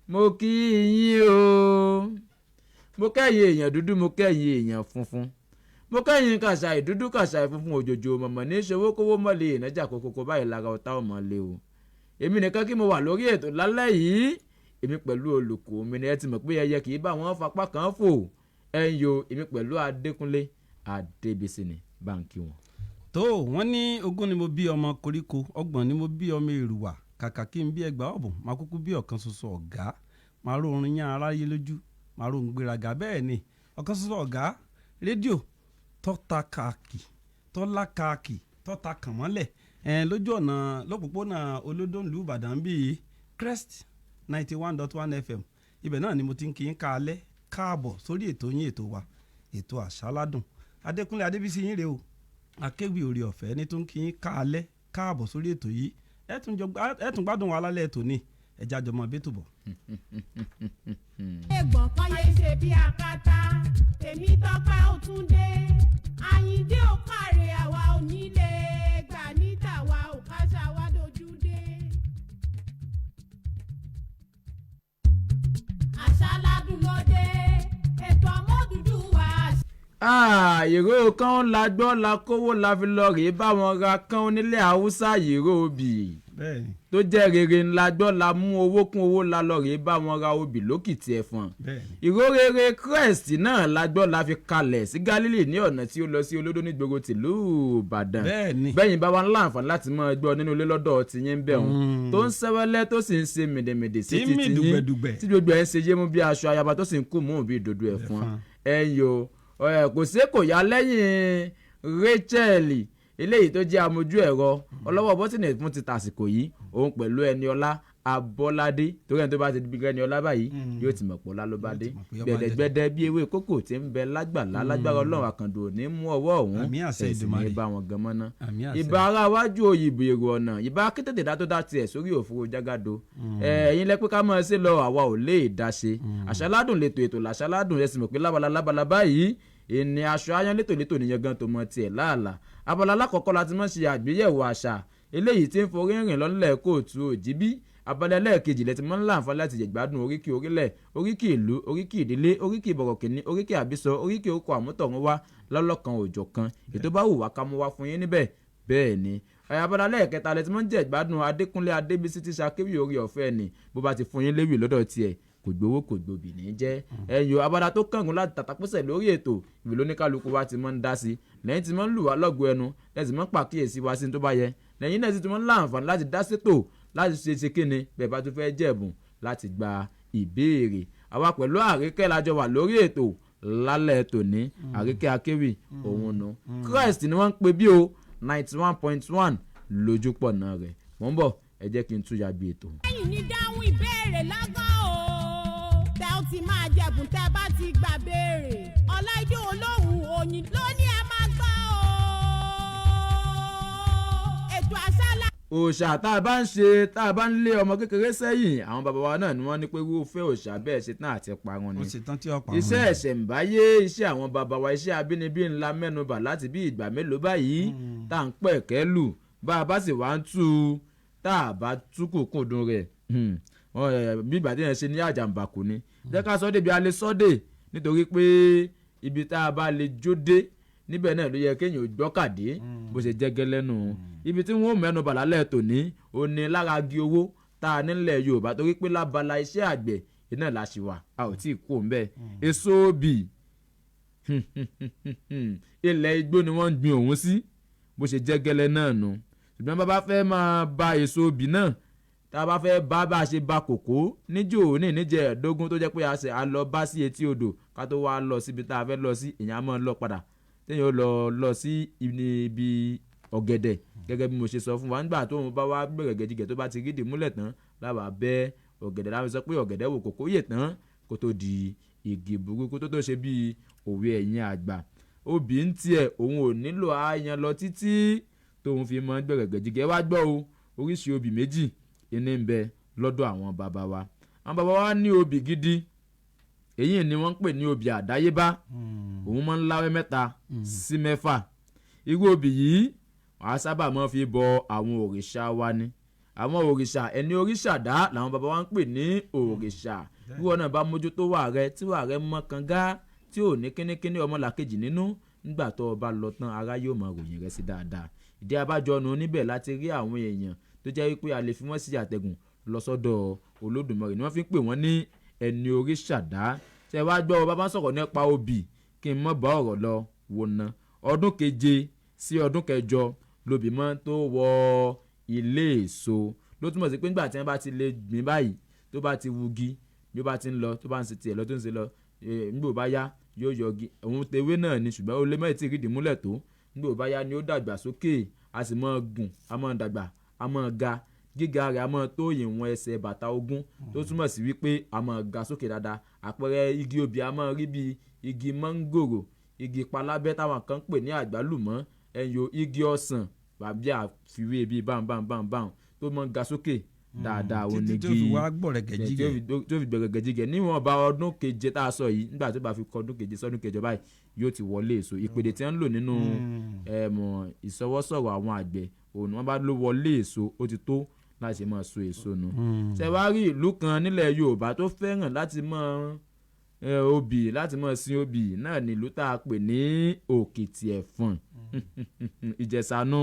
mo kí yín o mo kẹ́yìn èèyàn dúdú mo kẹ́yìn èèyàn funfun mo kẹ́yìn kàṣà ìdúdú kàṣà ìfunfun òjòjò mọ̀mọ́ ní ṣòwò kówó mọ́lẹ̀ ìnájà kókókó báyìí lára ọ̀tá ọmọ lé o èmi nìkan kí mo wà lórí ètò lálẹ́ yìí èmi pẹ̀lú olùkọ́ mi ni ẹ ti mọ̀ pé ẹyẹ kì í bá wọn fapá kan fò ẹ̀yìn o èmi pẹ̀lú Adékúnlé Adébísí ni báńkì wọn. tó wọ́n ní ogún ni mo bí ọmọ koríko ọgbọ̀n ni mo bí ọmọ èrùwà kàkà kí n bí ẹgbàá ọ̀bùn máa kúkú bí ọ̀kan ṣoṣo ọ̀gá máa ró orin yán aráyé lójú máa ró ń gbéraga bẹ́ẹ̀ ni ọ̀kan ṣoṣo ọ̀gá rédíò tọ́ta kàkì tọ́lá kàkì tọ́ta kànmọ́lẹ̀ lójú ọ̀nà lọ́pọ̀pọ̀nà olódòǹlù Ìbàdàn bíi Crest 91.1 FM ibẹ̀ náà ni mo ti ń kí n káalẹ́ káàbọ̀ sórí ètò yín ètò wa ètò àṣáládùn Adékúnlé Adébísí yín rèé o akéwì orí ọ̀fẹ́ ní tó ń kí n káalẹ́ káàbọ̀ sórí ètò yìí ẹ tún gbádùn wa lálẹ́ ètò ní ẹja jọmọ bẹ́tù bọ̀. ẹ̀gbọ́n kan yé ṣe bí akátá tèmi tọ́pẹ́ Òtúndé Àyìndé ò káre àwa ò nílé gbà níta wa ò káṣá wa dojú dé. Àṣáládùn ló dé ètò ọmọdúdú wa. Ìró kan la gbọ́ la kówó la fi lọ rèé báwọn ra kan nílẹ̀ Haúsá ìró obì tó jẹ́ rere ńlá gbọ́ la mú owó kún owó la lọ rèé báwọn ra obì lókìtì ẹ̀fọn ìró rere Crest náà la gbọ́ la fi kalẹ̀ sí Galilee ní ọ̀nà tí ó lọ sí olódó nígboro tìlú Ìbàdàn bẹ́yìn bá wa ń láǹfààní láti máa gbọ́ nínú ilé lọ́dọ̀ ti yín bẹ̀ wọ́n tó ń sẹ́wẹ́lẹ́ tó sì ń ṣe mèdèmèdè sí títí yín tí gbogbo ẹ̀ ń ṣe yémú bí aṣọ ayaba tó sì ń kú mú bí ìdodo ẹ̀fọn ẹ̀yọ́ kò sí kò yá lẹ́yìn Rachel eléyìí tó jẹ́ amójú ẹ̀rọ ọlọ́wọ́ bọ́tìnì fún ti tàsìkò yìí òun pẹ̀lú Ẹniọlá Abọ́ládé torí ẹni tó bá ti di bí Ẹniọlá báyìí yóò ti mọ̀ pọ̀ lálóbádé gbẹ̀dẹ̀gbẹ̀dẹ̀ bí ewé kókò tí ń bẹ lágbàlá lágbára Ọlọ́run àkàndò ní mú ọwọ́ ọ̀hún ẹ̀sìn ní bá wọn gan mọ́ná ìbá ara wájú òyìnbó èrò ọ̀nà ìbá kétété dátó dá tiẹ̀ sórí òfurufú jágàdo ẹ̀yin lẹ́pẹ́ ká máa ṣe lọ àwa ò lè dá ṣe àṣáládùn lètò ètò làṣáládùn ẹ̀sìn mọ̀ pé lábala báyìí ìní aṣọ ayán létòlétò nìyẹn gan tó mọ tiẹ̀ láàlà abala alákọ̀ọ́kọ́ láti mọ̀ ṣe àgbéyẹ̀wò àṣà eléyìí tí ń forí rìn lọ́nlẹ̀ kóòtù òjìbí abala ẹlẹ́ẹ̀kejì lẹ́tí mọ́ ńlá àǹfààní láti jẹ̀gbádùn oríkì orílẹ̀ oríkì ìlú oríkì ìdílé oríkì ìbọ̀rọ̀kìnní oríkì àbísọ oríkì orúkọ àmútọ̀run wá lọ́lọ́kan òòjọ́ kan ètò bá wù wá ká mú wá fún yín níbẹ̀ bẹ́ẹ̀ ni abala ẹlẹ́ẹ̀kẹta lẹ́tí mọ́ jẹ̀gbádùn Adékúnlé Adébísí ti ṣakéwì orí ọ̀fẹ́ ni bó bá ti fún yín léwì lọ́dọ̀ tiẹ̀ kò gbowó kò gbòbì ní jẹ́ ẹ̀yọ́ abala tó kángun láti tàtàkùsẹ̀ lórí ètò ìwé lóníkálukú wa ti mọ́ ń dá sí lẹ́yìn tí mọ́ ń lù wá lọ́gọ̀ ẹnu lẹ́yìn tí mọ́ ń pàkíyèsí wa sí tó bá yẹ lẹ́yìn náà sì ti mọ́ ń láǹfààní láti dá sétò láti ṣe kíni bẹ́ẹ̀ bá tún fẹ́ jẹ̀bùn láti gba ìbéèrè àwa pẹ̀lú Àríkẹ́ lájọ wà lórí ètò lálẹ́ tòní Àríkẹ́ akéwì òun nu Crest ni wọ́n ń pè bí o 91.1 lójú pọ̀ náà rẹ̀ mò ń bọ̀ ẹ jẹ́ kí n túyà bí ètò. lẹ́yìn ní dáhùn ìbéèrè lágán o tẹ́ ó ti máa jẹ̀bùn tẹ́ bá ti gbà béèrè Ọláìdé Olóhùn Òyìn ló ní ẹ máa gbọ́ o ètò àṣálá. òòṣà tá a bá ń ṣe tá a bá ń lé ọmọ kékeré sẹ́yìn àwọn bàbá wa náà ni wọ́n ní pé irúfẹ́ òòṣà bẹ́ẹ̀ ṣe tán àti parun ni iṣẹ́ ẹ̀ṣẹ̀ǹbáyé iṣẹ́ àwọn bàbá wa iṣẹ́ abínibí ńlá mẹ́nubà láti bí ìgbà mélòó báyìí tá à ń pẹ̀kẹ́ lù bá a bá sì wá ń tú tá a bá tú kòkòdùn rẹ̀ bí ìgbà tí yẹn ṣe ní àjàǹbàkù ni jẹ́ ká sọ́dẹ̀ bí a lè sọ́dẹ̀ nítorí pé ibi tá a bá lè jóde níbẹ̀ náà ló yẹ kéèyàn ò gbọ́kàdé bó ṣe jẹ́ gẹ́lẹ́nu ibi tí wọ́n mẹ́nu bà lálẹ́ tòní ó ní lára agi owó tá a nílẹ̀ Yorùbá torí pé lábala iṣẹ́ àgbẹ̀ iná la ṣì wà a ò tí ì kó ń bẹ́ẹ̀ èso obì ilẹ̀ igbó ni wọ́n ń gbin òun sí bó ṣe jẹ́ gẹ́lẹ́ náà nù ṣùgbọ́n bá bá fẹ́ máa ba èso obì náà tá a bá fẹ́ bá a ṣe ba kòkó níjó ní níjẹ́ ẹ̀ẹ́dógún tó jẹ́ pé a lọ bá sí etí odò ká tó wá lọ síbi tá a fẹ́ lọ sí èèyàn á máa lọ padà téèyàn lọ sí ibi ọ̀gẹ̀dẹ̀ gẹ́gẹ́ bí mo ṣe sọ fún wa nígbà tó ń bá wá gbẹ̀rẹ̀ gẹ̀dígẹ̀ tó bá ti rídìí múlẹ̀ tán lábàá bẹ́ ọ̀gẹ̀dẹ̀ láwọn sọ pé ọ̀gẹ̀dẹ̀ wò kòkó yè tán kó tó di igi burúkú tó ṣe bíi òwe ẹ̀yìn àgbà obì ń tiẹ̀ òun ò nílò àyàn lọ títí tóun fi mọ́ gbẹ̀rẹ̀ gẹ̀dígẹ̀ wá gbọ́ o oríṣi obì méjì iní ń bẹ lọ́dọ̀ àwọn bàbá wa àwọn bàbá wa ní obì gidi èyí ni wọ́n ń pè ní obì àdáyébá òun máa ń láwẹ́ 3 sí 4 irú obì yìí wàá sábà máa fi bọ àwọn òrìṣà wa ni àwọn òrìṣà ẹni òrìṣà dá làwọn bàbá wa ń pè ní òrìṣà bí wọn náà bá mójútó wà rẹ tí wà rẹ mọ́ kànga tí ò ní kínníkínní ọmọlàkejì nínú nígbà tó o bá lọ tán ara yóò mọ ròyìn rẹ sí dáadáa ìdí abájọ nu níbẹ̀ láti rí àwọn èèyàn tó jẹ́ wípé a lè fi wọ́n sí àtẹ̀gùn lọ sọ́dọ̀ Olódùmarè ni wọ́n fi ń pè wọ́n ní ẹni òrìṣà dá ṣe wá gbọ́ ọ bá sọ̀rọ̀ nípa obì kí n mọ́ bá ọ̀rọ̀ lọ wò ná ọdún 7 sí ọdún 8 lobì mọ́ tó wọ ilé èso ló túmọ̀ sí pé nígbà tí wọ́n bá ti lè gbìn báyìí tó bá ti wugi bí ó bá ti ń lọ tó bá ń ṣe tiẹ̀ lọ tó ń ṣe lọ nígbà ó bá yá yóò yọgi òun tewé náà ni ṣùgbọ́n ó lè mọ́ ètí ìrídìí múlẹ̀ tó nígbà ó bá yá ni ó dàgbà sókè a sì mọ́ gùn a mọ́ dàgbà a mọ́ ga gíga rẹ̀ a mọ́ tó ìwọ̀n ẹsẹ̀ bàtà 20 tó túmọ̀ sí wípé a mọ́ ga sókè dáadáa àpẹẹrẹ igi obì a mọ́ rí bí igi mọ́ngòrò igi palábẹ́ táwọn kan pè ní àgbálùmọ́ ẹ̀yọ igi ọsàn bàbí àfiwé bíi báńbáńbáńbáń tó mọ́ ga sókè dáadáa òun ni títí tó fi wá gbọ̀rẹ̀gẹ̀jigẹ̀ tó fi gbọ̀rẹ̀gẹ̀jigẹ̀ níwọ̀n bá ọdún 7 tá a sọ yìí nígbà tó bá fi kọ ọdún 7 sọ́dún 8 báyìí yóò ti wọlé èso ìpèdè tí wọ́n ń lò nínú ìsọwọ́sọ̀rọ̀ àwọn àgbẹ̀ òun wọ́n bá ló wọlé èso ó ti tó láti máa so èso nu. ṣe wá rí ìlú kan nílẹ̀ Yorùbá tó fẹ́ràn láti máa obì láti máa sin obì náà nílùú tá a pè ní Òkìtì Ẹ̀fọ̀n Ìjẹ̀ṣà nù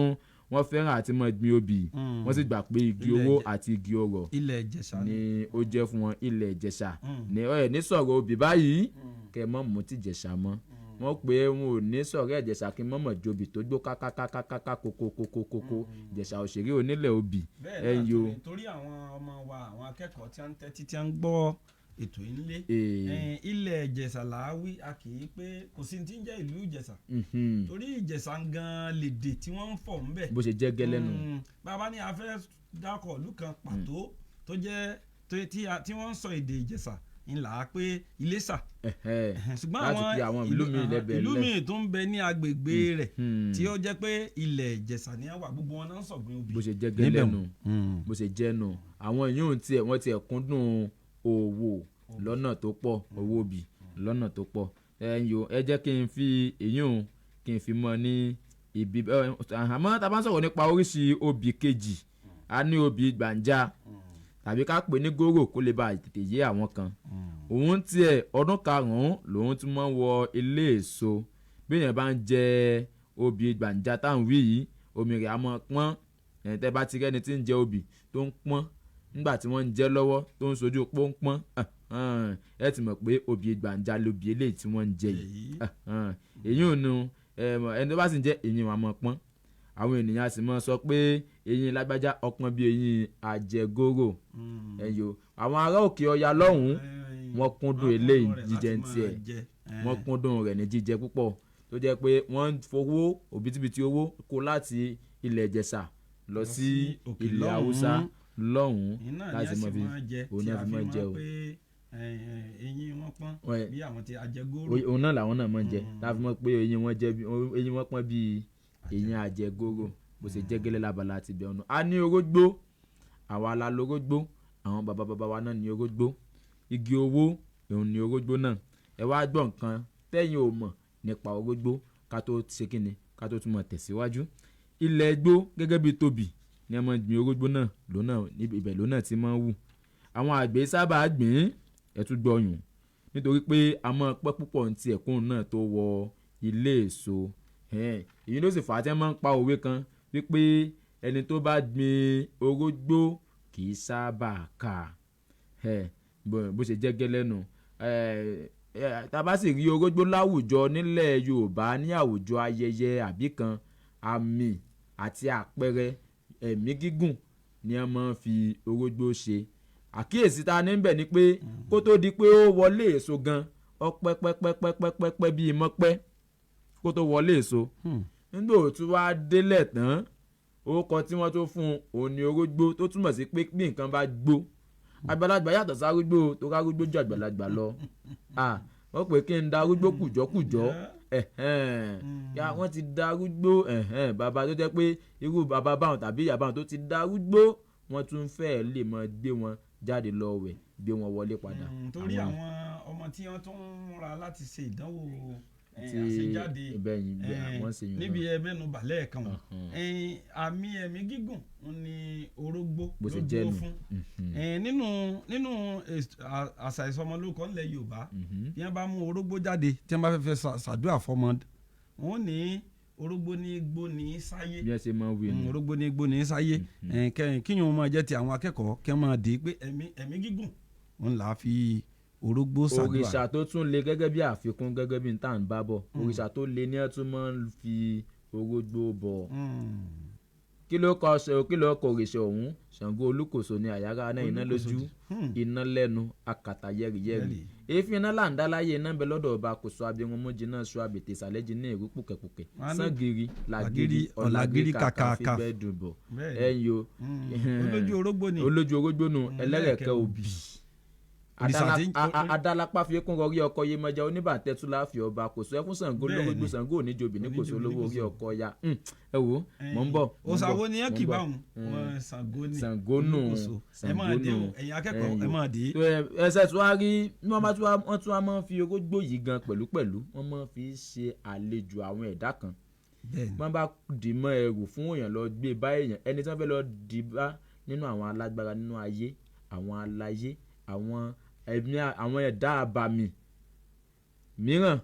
wọ́n fẹ́ràn àti mọ́ gbin obì wọ́n sì gbà pé igi owó àti igi ọrọ̀ ilẹ̀ Ìjẹ̀ṣà ni ó jẹ́ fún wọn ilẹ̀ Ìjẹ̀ṣà ní ọ̀rẹ́ ní sọ̀rọ̀ obì báyìí kẹ́ mọ́ mú ti Ìjẹ̀ṣà mọ́ wọ́n pé wọn ò ní sọ̀rọ̀ Ìjẹ̀ṣà kí mọ́mọ́ jobi tó gbó kákákákáká kókókókókó Ìjẹ̀ṣà òṣèré onílẹ̀ obì ẹ̀yọ. torí àwọn ọmọ wa àwọn akẹ́kọ̀ọ́ tí wọ́n ń tẹ́tí tí wọ́n ń gbọ́ ètò ilé ilẹ̀ Ìjẹ̀ṣà làáwí a kì í pé kò sí ti ń jẹ́ ìlú Ìjẹ̀ṣà torí Ìjẹ̀ṣà gan lèdè tí wọ́n ń fọ̀ ń bẹ̀. bó ṣe jẹ́ gẹ́lẹ́ nù. bàbá ní a fẹ́ dákọ̀ ìlú kan pàtó tó jẹ́ tí wọ́n ń sọ èdè Ìjẹ̀ṣà ńlá pé Iléṣà ṣùgbọ́n àwọn ìlú míì tó ń bẹ ní agbègbè rẹ̀ tí ó jẹ́ pé ilẹ̀ Ìjẹ̀ṣà ní àwà gbogbo wọn náà ń sọ̀gbìn obì. bó ṣe jẹ́ gẹ́lẹ́ nù bó ṣe jẹ́ nù àwọn yóò tiẹ̀ wọ́n tiẹ̀ kúndùn owó lọ́nà tó pọ̀ owó obì lọ́nà tó pọ̀ ẹ jẹ́ kí n fi èyún kí n fi mọ́ ní ibi àmọ́ tá a bá ń sọ̀rọ̀ nípa oríṣi obì kejì a ní obì gbàǹjà tàbí ká pè ní góró kó lè ba tètè yé àwọn kan òun tiẹ̀ ọdún 5 lòun tún máa ń wọ ilé èso bí èèyàn bá ń jẹ obì gbàǹjà táwọn wí yìí omi rẹ̀ á mọ́ pọ́n tẹ́ bá ti rẹ́ni tí ń jẹ obì tó ń pọ́n nígbà tí wọ́n ń jẹ lọ́wọ́ tó ń sojú pọ́npọ́n ẹ ti mọ̀ pé obì gbàǹjà lobì eléyìí tí wọ́n ń jẹ yìí èyí ò nu ẹni tó bá sì ń jẹ eyín wọn mọ̀ pọ́n àwọn ènìyàn sì mọ̀ sọ pé eyín lágbájá ọpọ́n bí eyín àjẹgóró ẹ̀yọ àwọn ará òkè ọya lọ́hùn-ún wọ́n kúndùn eléyìí jíjẹ ní tiẹ̀ wọ́n kúndùn rẹ̀ ní jíjẹ púpọ̀ tó jẹ́ pé wọ́n ń fowó òbítíbitì owó kó láti ilẹ̀ Ìjẹ̀ṣà lọ sí ilẹ̀ Haúsá lọ́hùn-ún láti mọ̀ fi òun náà fi mọ̀ jẹ o. eyín wọn pọ́n bí àwọn ti àjẹgóró. òun náà làwọn náà mọ̀ jẹ láti mọ̀ pé eyín wọn pọ́n bíi eyín àjẹgóró bó ṣe jẹ́ gẹ́lẹ́ lábala àti ibẹ̀ ọ̀nà. a ní orógbó àwa la lórógbó àwọn bàbá wa náà ní orógbó igi owó òun ní orógbó náà ẹ wá gbọ́ nǹkan tẹ́yìn ò mọ̀ nípa orógbó ká tó ṣe kíni ká tó tún mọ̀ tẹ̀síwájú. ilẹ̀ ẹgbó gẹ́gẹ́ bíi tóbì ní ọmọ gbìn orógbó náà lónà ibẹ̀ lónà tí máa ń wù àwọn àgbẹ̀ sábà gbìn ẹ̀tún gbọ̀yùn nítorí pé a máa pẹ́ púpọ̀ ní ti ẹ̀kún náà tó wọ ilé èso èyí ló sì fà á tí wọ́n máa ń pa òwe kan wípé ẹni tó bá gbìn orógbó kì í sábà kà bó ṣe jẹ́ gẹ́lẹ́ nù tá a bá sì rí orógbó láwùjọ nílẹ̀ Yorùbá ní àwùjọ ayẹyẹ àbí kan àmì àti àpẹẹrẹ ẹ̀mí gígùn ni wọ́n máa ń fi orógbó ṣe àkíyèsí ta níbẹ̀ ni pé kó tó di pé ó wọlé èso gan ọpẹ́pẹ́pẹ́pẹ́pẹ́ bíi mọ́pẹ́ kó tó wọlé èso nígbà tó wá délẹ̀ tán orúkọ tí wọ́n tó fún òun ni orógbó tó túmọ̀ sí pé bí nǹkan bá gbó àgbàlagbà yàtọ̀ sárúgbó tó rárúgbó jù àgbàlagbà lọ wọ́n pè kí n darúgbó kùjọ́kùjọ́ wọ́n ti darúgbó bàbá tó jẹ́ pé irú bàbá báwọn tàbí ìyá báwọn tó ti darúgbó wọ́n tún fẹ́ẹ́ lè máa gbé wọn jáde lọ wẹ̀ gbé wọn wọlé padà. torí àwọn ọmọ tí wọ́n tún ń múra láti ṣe ìdánwò àṣejáde níbi ẹmẹ́nu balẹ̀ kan àmì ẹ̀mí gígùn ni orógbó ló dúró fún nínú àṣà ìsọmọlórúkọ ńlẹ̀ Yorùbá bí wọ́n bá mú orógbó jáde tí wọ́n bá fẹ́ ṣàdúrà fọmọ wọn ní orógbó ní gbó ní sáyé bí ẹ ṣe máa wí ni orógbó ní gbó ní sáyé kíyàn wọn máa jẹ́ ti àwọn akẹ́kọ̀ọ́ kí wọ́n máa dé pé ẹ̀mí gígùn òun là á fi orógbó ṣàdúrà. òrìṣà tó tún le gẹ́gẹ́ bí àfikún gẹ́gẹ́ bí n tá à ń bá bọ̀ òrìṣà tó le ní ẹ̀ tún máa ń fi orógbó bọ̀ kí ló kọ òrìṣà ọ̀hún Ṣàngó Olúkòso ní àyàrá náà iná lójú iná lẹ́nu akàtà yẹ́rìyẹ́rì èéfín iná là ń dá láyé iná ń bẹ lọ́dọ̀ ọba kò sọ abirun mọ́jì náà sọ àbètè ìsàlẹ̀jì ní èrú pùkẹ̀pùkẹ̀ sangiri làgiri ọ̀làgiri kàkà fi bẹ́ẹ̀ dùn bọ̀ ẹ̀yìn o olójú orógbó nù ẹlẹ́rẹ̀kẹ́ òbí adalapa fi kún rọrí ọkọ yé mọjà oníbàtẹ tún láàfin ọba kò sọ ẹkún Ṣàngó lórógbó Ṣàngó oníjòbí ní kò sí olówó orí ọkọ ya ẹ wo mọ̀ ń bọ̀. òṣàwọ̀ ni ẹ kì bá wọn Ṣàngó nù ẹ máa dé o ẹ̀yin akẹ́kọ̀ọ́ ẹ máa dé. ẹsẹ̀ tí wọ́n rí wọ́n tún wá máa ń fi orógbó yìí gan pẹ̀lú wọ́n máa fi ṣe àlejò àwọn ẹ̀dá kan wọ́n bá dì mọ́ ẹrù fún èèyàn lọ gbé bá èèyàn ẹni tí wọ́n fẹ́ lọ dì bá nínú àwọn alágbára nínú ayé àwọn aláyé àwọn ẹ̀dá àbàmì mìíràn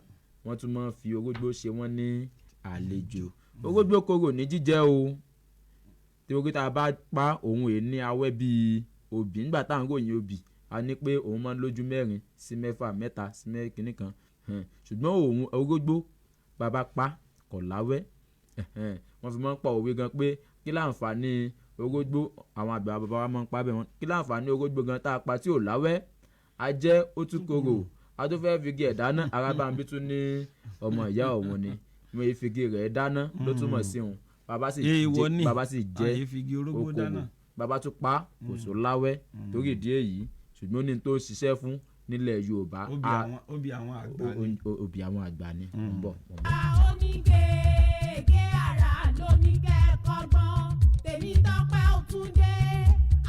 wọ́n tún máa ń fi orógbó ṣe wọ́n ní àlejò orógbó korò ní jíjẹ o tí orí tá a bá pa òun èé ní awẹ́ bíi obì nígbà tá à ń ròyìn obì a ní pé òun máa ń lójú 4 sí 6 mẹ́ta sí mẹ́kìnní kan ṣùgbọ́n òun orógbó bàbá pa kò láwẹ́ wọ́n fi máa ń pa òwe gan pé kí láǹfààní orógbó àwọn àgbà bàbá wa máa ń pa bẹ́ẹ̀ wọn kí láǹfààní orógbó gan tá a pa tí ò láwẹ́ a jẹ́ ó tún korò a tó fẹ́ figi ẹ̀ dáná arábàmbí tún ní ọmọ ìyá òun ni mo yẹ figi rẹ̀ dáná ló túmọ̀ sí òun bàbá sì jẹ́ okòwò bàbá tún pa kò só láwẹ́ torí ìdí èyí ṣùgbọ́n ní tó ṣiṣẹ́ fún nílẹ̀ Yorùbá obì àwọn àgbà ni ń bọ̀. onígègé ara lóníkẹ́kọ̀ọ́gbọ́n tèmi Tọ́pẹ́ Òtúndé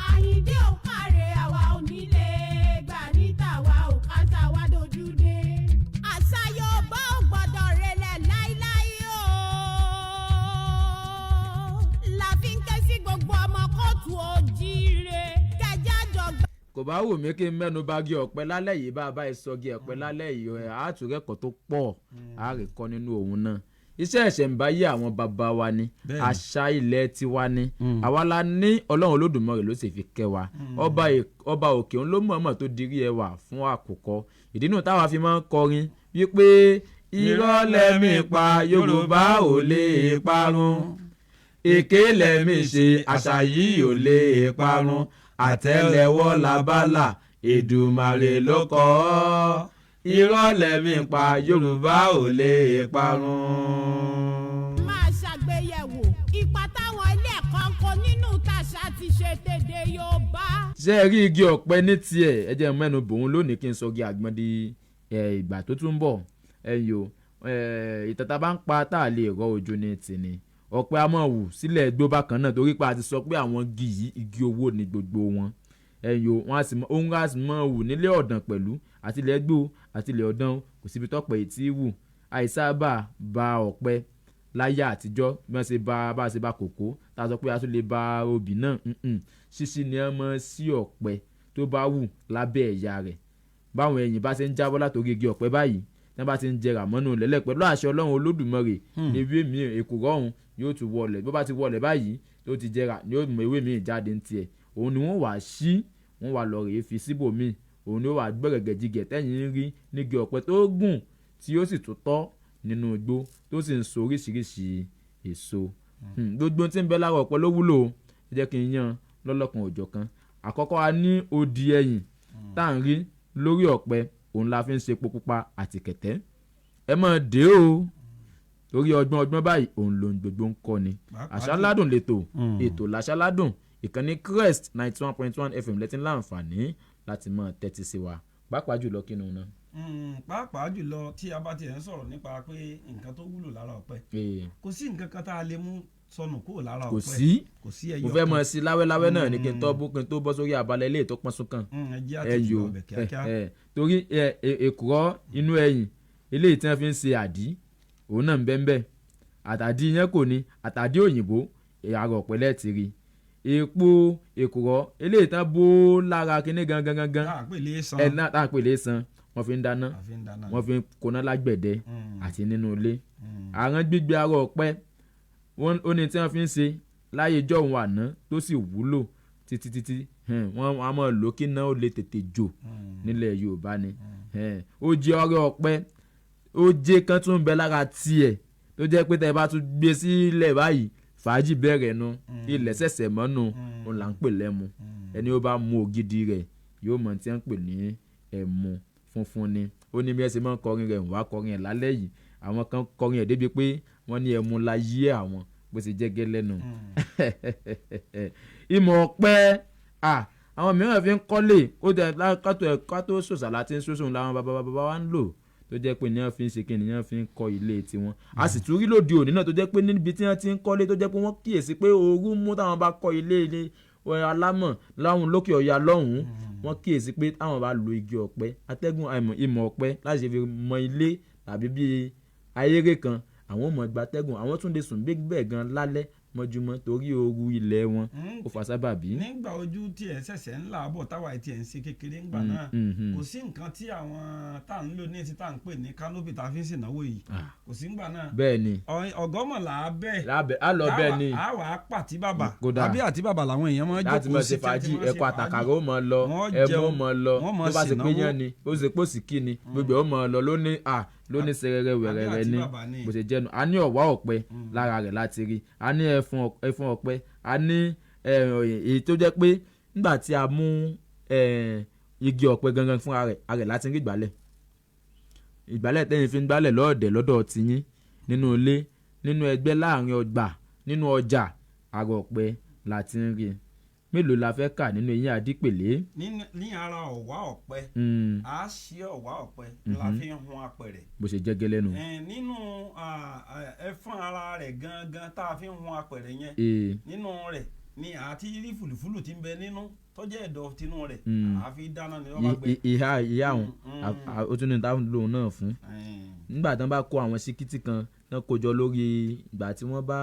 Àyìndé òkàrè àwa onílé gbà níta wa ò kásá wa dojú dé. àṣà Yorùbá ò gbọ́dọ̀ relẹ̀ láíláí o la fi ń ké sí gbogbo ọmọ kóòtù òjíire kẹjá jọgbà. kò bá wù mí kí n mẹ́nu bà igi ọ̀pẹ lálẹ́ yìí bá a bá ìsọgi ọ̀pẹ lálẹ́ yìí àtúrẹ́kọ̀ọ́ tó pọ̀ àárẹ̀kọ́ nínú òun náà iṣẹ́ ìṣẹ̀ǹbáyé àwọn bàbá wa ni àṣà ilẹ̀ tiwa ni àwa la ní Ọlọ́run Olódùmarè ló sì fi kẹ́ wa ọba òkè òun ló mọ̀ọ́mọ̀ tó dirí ẹwà fún àkùkọ ìdí nù táwa fi máa ń kọrin wípé irọ́ lẹ́mí pa Yorùbá ò lè parun èké lẹ́mí ṣe àṣà yìí ò lè parun àtẹ́lẹwọ́ làbálà Èdùmàrè ló kọ ọ́ irọ́ lẹ́mí pa Yorùbá ò lè parun. máa ṣàgbéyẹ̀wò ipa táwọn ilé ẹ̀kọ́ ń kó nínú tàṣà ti ṣe tèdè Yorùbá. ṣé ẹ rí igi ọ̀pẹ ní tiẹ̀ ẹ jẹ́ mẹ́nu bòun lónìí kí n sọ igi àgbọn di ìgbà tó tún bọ̀ ẹ̀yìn o ìtàtà bá ń pa tá a lè rọ ojú ní tìní ọ̀pẹ a máa wù sílẹ̀ gbó bákan náà torí pé a ti sọ pé àwọn igi yìí igi owó ni gbogbo wọn ẹ̀yìn o wọn a sì máa wù nílé ọ̀dàn pẹ̀lú àti ilẹ̀ gbó àti ilẹ̀ ọ̀dàn kò síbi tọ́pẹ́ yìí tí wù àìsábà ba ọ̀pẹ láyé àtijọ́ bí wọ́n ṣe bá a ṣe bá kòkó tá a sọ pé a tún lè ba obì náà ṣíṣí ni wọ́n mọ̀ sí ọ̀pẹ tó bá wù lábẹ́ ẹ̀yà rẹ̀ báwọn ẹ̀yìn bá ṣe ń jábọ́ látòrí igi ọ̀pẹ báyìí tí wọ́n bá ti ń jẹrà mọ́nú lẹ́lẹ̀ pẹ̀lú àṣẹ Ọlọ́run Olódùmarè ewé mi èkùrọ́ ọ̀hún yóò tún wọlẹ̀ bó bá ti wọlẹ̀ báyìí tó ti jẹrà ni yóò mọ ewé mi jáde ní tiẹ̀ òun ni wọ́n wá sí wọ́n wá lọ rèé fi síbòmíì òun ni ó wà gbẹ̀rẹ̀gẹ̀jigẹ̀ tẹ́yìn ń rí nígi ọ̀pẹ tó gùn tí ó sì tún tọ́ nínú igbó tó sì ń so oríṣiríṣi èso gbogbo tí ń bẹ lára ọ̀pẹ ló wúlò ẹ jẹ́ kí n yan lọ́lọ́kan òjọ̀kan àkọ́kọ́ a ní odi ẹyìn tá à ń rí lórí ọ̀pẹ òun la fi ń ṣe epo pupa àti kẹ̀tẹ́ ẹ máa dé o torí ọgbọ́n báyìí òun lòun gbogbo ń kọ́ ni àṣáládùn lẹ́tọ̀ ètò làṣáládùn ìkànnì Crest 91.1 FM lẹ́tí láǹfààní láti máa tẹ́tí sí wa pàápàá jùlọ kínú náà. pàápàá jùlọ tí a bá tiẹ̀ ń sọ̀rọ̀ nípa pé nǹkan tó wúlò lára ọ̀pẹ kò sí nǹkan kan tá a lè mú sọnù kúrò lára ọ̀pẹ kò sí ẹyọ kan mo fẹ́ mọ̀ sí láwẹ́láwẹ́ náà ní kí n tó bọ́ sórí abalẹ̀ ilé tó pọ́n sún kan ẹyọ torí èkùrọ́ inú ẹ̀yìn eléyìí tí wọ́n fi ń ṣe àdí òun náà ń bẹ́ńbẹ́ àtàdí yẹn kò ní àtàdí òyìnbó ara ọ̀pẹ lẹ́ẹ̀tì rí epo èkùrọ́ eléyìí tán bó lára kíní gangan tá a pè lé san wọ́n fi ń dáná wọ́n fi ń koná lágbẹ̀dẹ àti nínú ilé àrán gbígbé ara ọ̀pẹ ó ní tí wọ́n fi ń ṣe láyé ìjọ́un àná tó sì wúlò títí wọ́n á máa lò kí náà ó lè tètè jò nílẹ̀ Yorùbá ni ó jẹ́ ọ̀rẹ́ ọ̀pẹ ó jẹ́ kan tún bẹ lára tiẹ̀ tó jẹ́ pé tẹ́ bá tún gbé sílẹ̀ báyìí fàájì bẹ̀rẹ̀ nu ilẹ̀ ṣẹ̀ṣẹ̀ mọ́nu òun là ń pè lẹ́mu ẹni ó bá mu ògidì rẹ̀ yóò mọ̀ tí wọ́n ń pè ní ẹmu funfun ni ó ní bí ẹ ṣe máa ń kọrin rẹ̀ wá kọrin ẹ̀ lálẹ́ yìí àwọn kan kọrin ẹ̀ débi pé wọ́n ní ẹmu la yí àwọn bó ṣe jẹ́ gẹ́lẹ́ nu ìmọ̀ ọ̀pẹ àwọn mìíràn fi ń kọ́lé ó jẹ́ kátó ṣòṣà láti ń ṣoṣòun làwọn bàbá wa ń lò tó jẹ́ pé ní wọ́n fi ń ṣe kíni wọ́n fi ń kọ́ ilé tiwọn a sì tún rí lóde òní náà tó jẹ́ pé níbi tí wọ́n ti ń kọ́lé tó jẹ́ pé wọ́n kíyèsí pé ooru mú táwọn bá kọ́ ilé alámọ̀ láwọn lókè ọ̀yà lọ́hùn-ún wọ́n kíyèsí pé táwọn bá lo igi ọ̀pẹ atẹ́gùn ìmọ̀ ọ̀pẹ láti ṣe fi mọ ilé tàbí bíi ayéré kan àwọn ò mọ̀ gbatẹ́gùn àwọn tún lè sùn bẹ́ẹ̀ gan lálẹ́ mọ́júmọ́ torí ooru ilẹ̀ wọn ó fa sábàbí. nígbà ojú tiẹ̀ ṣẹ̀ṣẹ̀ ńlá bọ̀ táwa tiẹ̀ ń ṣe kékeré ńgbà náà kò sí nǹkan tí àwọn tá à ń lò ní ti tá à ń pè ní kánópì tá a fi ń ṣènáwó yìí kò sí ńgbà náà. bẹ́ẹ̀ ni ọgọ́mọ̀ là á bẹ́ẹ̀ á lọ bẹ́ẹ̀ ni á wà á pàtí bàbà àbí àti bàbà làwọn èèyàn máa ń jókòó láti mọ̀ ṣe fàájì ẹ̀kọ́ àtàkàrà ó mọ̀ lọ ẹ̀mú ó mọ̀ lọ tó bá ṣe pé yẹn ni ó ṣe pé òsì kí ni gbogbo ó mọ̀ lọ lóní sẹrẹrẹ wẹrẹrẹ ní bó ṣe jẹnu a ní ọ̀wá ọ̀pẹ lára rẹ̀ láti rí a ní ẹfun ọ̀pẹ a ní èyí tó jẹ́ pé nígbà tí a mú igi ọ̀pẹ gangan fún ara rẹ̀ láti rí ìgbálẹ̀ tẹ́yìn fi ń gbálẹ̀ lọ́ọ̀dẹ̀ lọ́dọ̀ tiyín nínú ilé nínú ẹgbẹ́ láàrin ọgbà nínú ọjà ara ọ̀pẹ láti rí mélòó la fẹ́ kà nínú eyín àdípèlé. ní ara ọ̀wá ọ̀pẹ a ṣí ọ̀wá ọ̀pẹ la fi ń hun apẹ̀rẹ̀. bó ṣe jẹ́ gẹ́lẹ́ nu. nínú ẹfọ́n ara rẹ̀ gangan tá a fi ń hun apẹ̀rẹ̀ yẹn nínú rẹ̀ ni àti rí fùlùfùlù tí ń bẹ nínú tó jẹ́ ẹ̀dọ̀ tinú rẹ̀ àfi dáná ni wọ́n bá gbé. ìhà àwọn ó tún ní táwọn lòun náà fún nígbà tí wọ́n bá kó àwọn síkítì kan náà kó jọ lórí ìgbà tí wọ́n bá